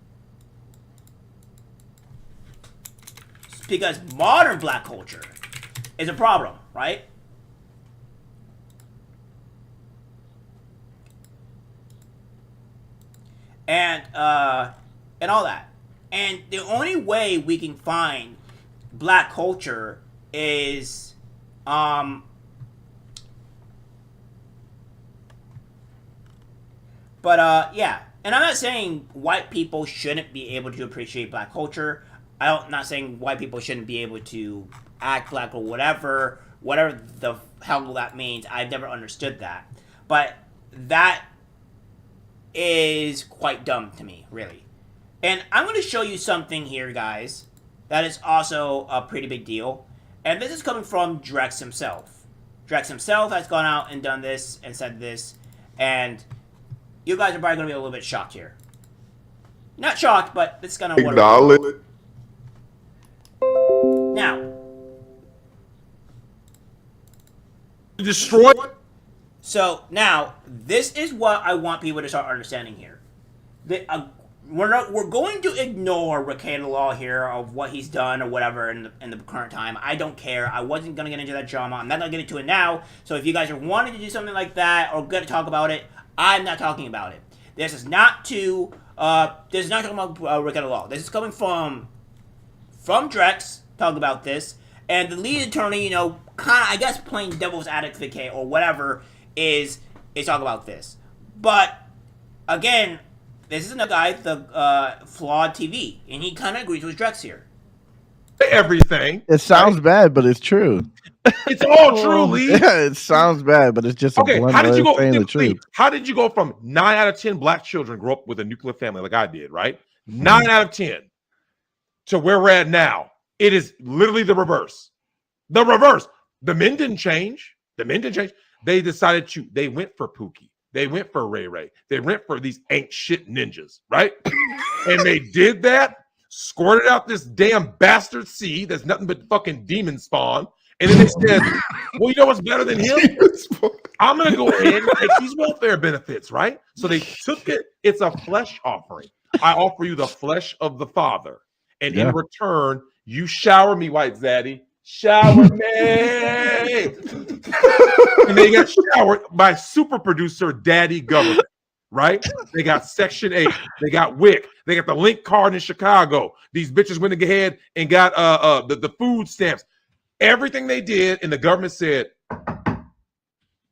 Because modern black culture is a problem, right? And all that. And the only way we can find black culture is yeah. And I'm not saying white people shouldn't be able to appreciate black culture. I'm not saying white people shouldn't be able to act black or whatever the hell that means. I've never understood that. But that is quite dumb to me, really. And I'm going to show you something here, guys, that is also a pretty big deal. And this is coming from Drex himself. Drex himself has gone out and done this and said this. And you guys are probably going to be a little bit shocked here. Not shocked, but it's kind of what acknowledge. Now, Destroy. so now this is what I want people to start understanding here. We're going to ignore Ricada Law here of what he's done or whatever in the current time. I don't care. I wasn't going to get into that drama. I'm not going to get into it now. So if you guys are wanting to do something like that or going to talk about it, I'm not talking about it. This is not talking about Ricada Law. This is coming from Drex talking about this, and the lead attorney, you know, kind of, I guess, playing devil's advocate or whatever is talking about this. But again, this is another guy, the flawed TV, and he kind of agrees with Drex here. Everything. It sounds bad, but it's true. It's all true, Lee. Yeah, it sounds bad, but it's just a Okay, blunt how did way you of go? saying the Lee, truth. how did you go from 9 out of 10 black children grow up with a nuclear family like I did, right? 9 out of 10 to where we're at now. It is literally the reverse. The reverse. The men didn't change. They decided they went for Pookie. They went for Ray Ray. They went for these ain't shit ninjas, right? And they did that, squirted out this damn bastard seed that's nothing but fucking demon spawn. And then they said, well, you know what's better than him? I'm going to go ahead and take these welfare benefits, right? So they took it. It's a flesh offering. I offer you the flesh of the Father. And in return, you shower me, White Zaddy. Shower me. And they got showered by super producer Daddy Government, right? They got Section 8. They got WIC. They got the link card in Chicago. These bitches went ahead and got the food stamps. Everything they did, and the government said,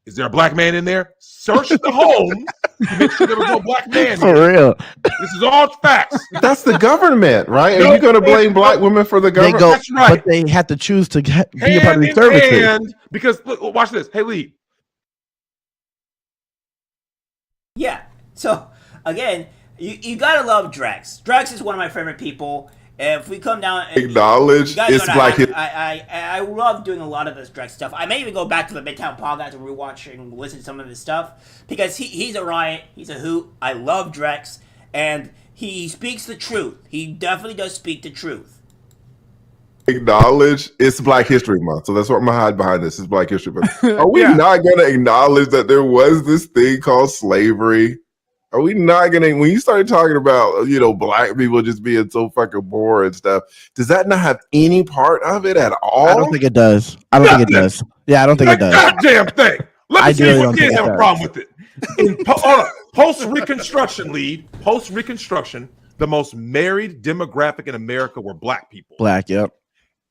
is there a black man in there? Search the home to make sure there was no black man For here. real. This is all facts. That's the government, right? Are you going to blame black women for the They government? go, That's right. but they had to choose to be a part of Hand the in services. hand, because look, watch this. Hey, Lee. Yeah. So again, you gotta love Drex. Drex is one of my favorite people. If we come down, Acknowledge it's black history. I love doing a lot of this Drex stuff. I may even go back to the Midtown podcast and rewatch and listen to some of his stuff because he's a riot. He's a hoot. I love Drex, and he speaks the truth. He definitely does speak the truth. Acknowledge it's Black History Month, so that's what I'm gonna hide behind this. It's Black History Month. Are we not going to acknowledge that there was this thing called slavery? Are we not going to? When you started talking about black people just being so fucking poor and stuff, does that not have any part of it at all? I don't think it does. I don't think it does. Yeah, I don't think it does. Goddamn thing. Let me I see really if don't we did think have it a does. problem with it. Post-Reconstruction, post-Reconstruction, the most married demographic in America were black people. Black, yep.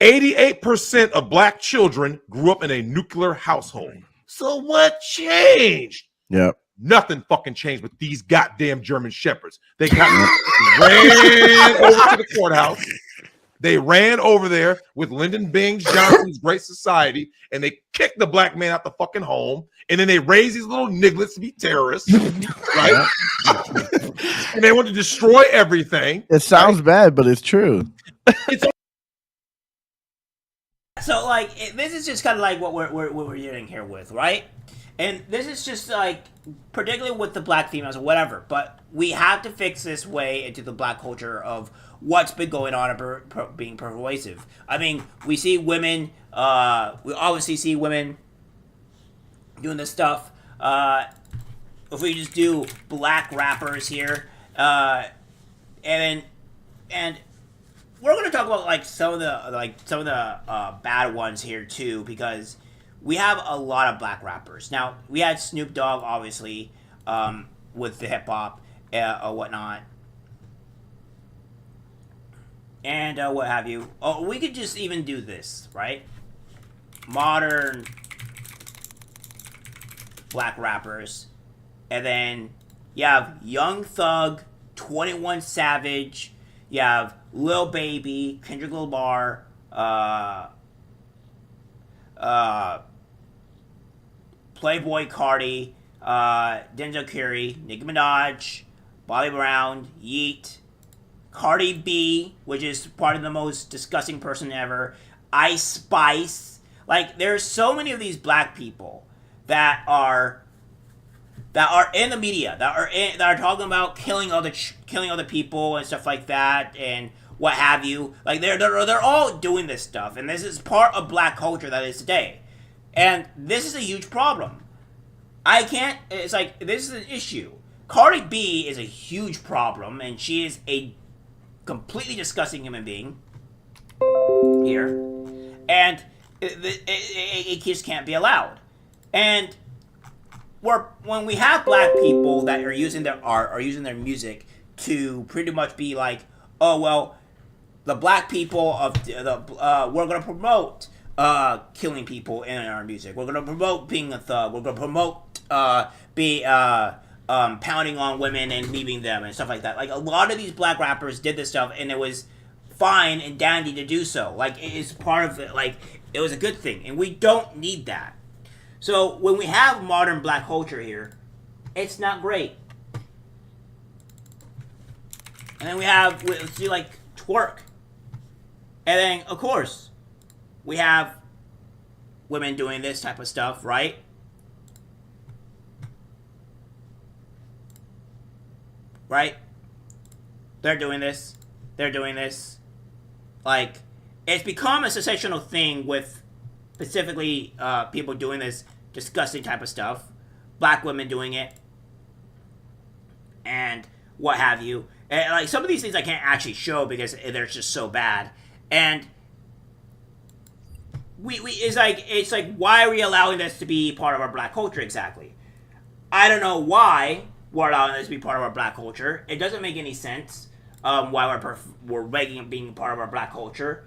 88% of black children grew up in a nuclear household. So what changed? Yep. Nothing fucking changed with these goddamn German shepherds. They ran over to the courthouse. They ran over there with Lyndon Baines Johnson's Great Society, and they kicked the black man out the fucking home. And then they raised these little nigglets to be terrorists, right? And they want to destroy everything. It sounds bad, but it's true. So this is just kind of like what we're dealing here with, right? And this is just particularly with the black females or whatever, but we have to fix this way into the black culture of what's been going on and being pervasive. I mean, we see women, we obviously see women doing this stuff. If we just do black rappers here, and we're going to talk about some of the bad ones here too, because we have a lot of black rappers. Now, we had Snoop Dogg, obviously, with the hip-hop or whatnot. And what have you. Oh, we could just even do this, right? Modern black rappers. And then you have Young Thug, 21 Savage. You have Lil Baby, Kendrick Lamar, Playboy Cardi, Denzel Curry, Nicki Minaj, Bobby Brown, Yeet, Cardi B, which is part of the most disgusting person ever, Ice Spice. There's so many of these black people that are in the media, that are talking about killing other people and stuff like that, and what have you. They're all doing this stuff, and this is part of black culture that is today. And this is a huge problem. This is an issue. Cardi B is a huge problem, and she is a completely disgusting human being here. And it just can't be allowed. And when we have black people that are using their art or using their music to pretty much be like, oh, well, the black people of we're going to promote killing people in our music. We're going to promote being a thug. We're going to promote pounding on women and leaving them and stuff like that. Like, a lot of these black rappers did this stuff, and it was fine and dandy to do so. Like, it is part of it. Like, it was a good thing, and we don't need that. So when we have modern black culture here, it's not great. And then we see like twerk, and then of course we have women doing this type of stuff, right? Right? They're doing this. They're doing this. Like, it's become a sensational thing with specifically people doing this disgusting type of stuff. Black women doing it. And what have you. And, like, some of these things I can't actually show because they're just so bad. And it's like, why are we allowing this to be part of our black culture exactly? I don't know why we're allowing this to be part of our black culture. It doesn't make any sense why we're making it being part of our black culture.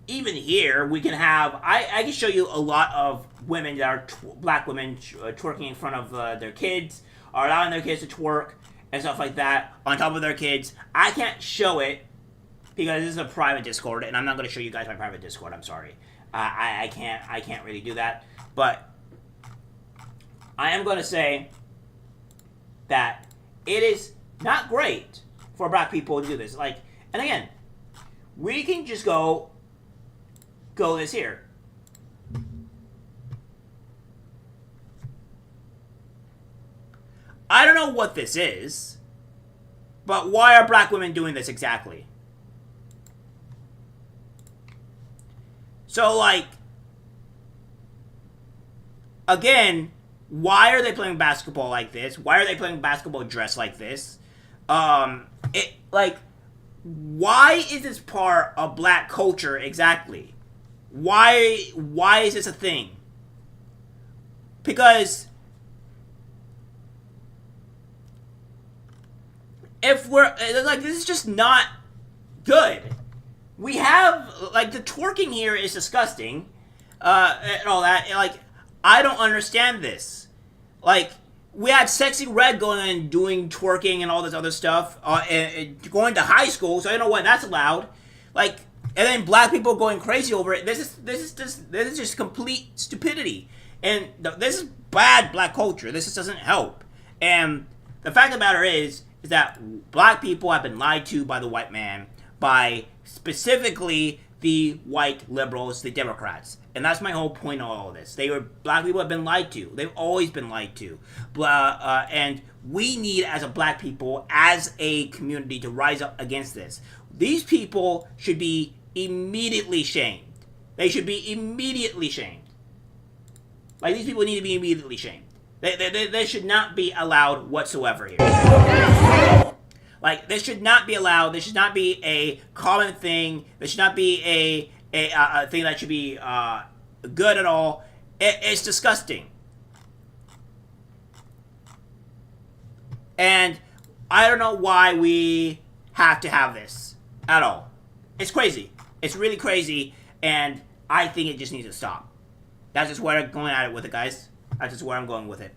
Even here, we can have... I can show you a lot of women that are black women twerking in front of their kids, are allowing their kids to twerk and stuff like that on top of their kids. I can't show it because this is a private Discord, and I'm not going to show you guys my private Discord. I'm sorry. I can't really do that. But I am going to say that it is not great for black people to do this. Like, and again, we can just go this here. I don't know what this is, but why are black women doing this exactly? So, like, again, why are they playing basketball like this? Why are they playing basketball dressed like this? Why is this part of black culture exactly? Why is this a thing? Because if we're like, this is just not good. We have, like, the twerking here is disgusting, and all that. Like, I don't understand this. Like, we had Sexy Red going and doing twerking and all this other stuff, and going to high school, so I don't know when that's allowed. Like, and then black people going crazy over it. This is just complete stupidity, and this is bad black culture. This just doesn't help. And the fact of the matter is that black people have been lied to by the white man, by specifically the white liberals, the Democrats. And that's my whole point of all of this. Black people have been lied to. They've always been lied to. And we need, as a black people, as a community, to rise up against this. These people should be immediately shamed. They should be immediately shamed. Like, these people need to be immediately shamed. They should not be allowed whatsoever here. Like, this should not be allowed. This should not be a common thing. This should not be a thing that should be good at all. It's disgusting. And I don't know why we have to have this at all. It's crazy. It's really crazy, and I think it just needs to stop. That's just where I'm going at it with it, guys. That's just where I'm going with it.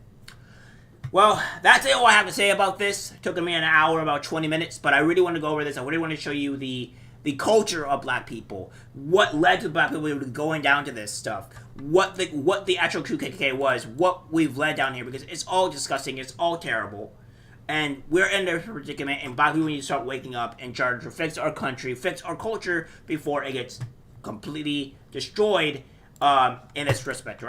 Well, that's all I have to say about this. It took me an hour, about 20 minutes, but I really want to go over this. I really want to show you the culture of black people, what led to black people going down to this stuff, what the actual KKK was, what we've led down here, because it's all disgusting, it's all terrible, and we're in this predicament, and black people need to start waking up and try to fix our country, fix our culture before it gets completely destroyed in this respect, right?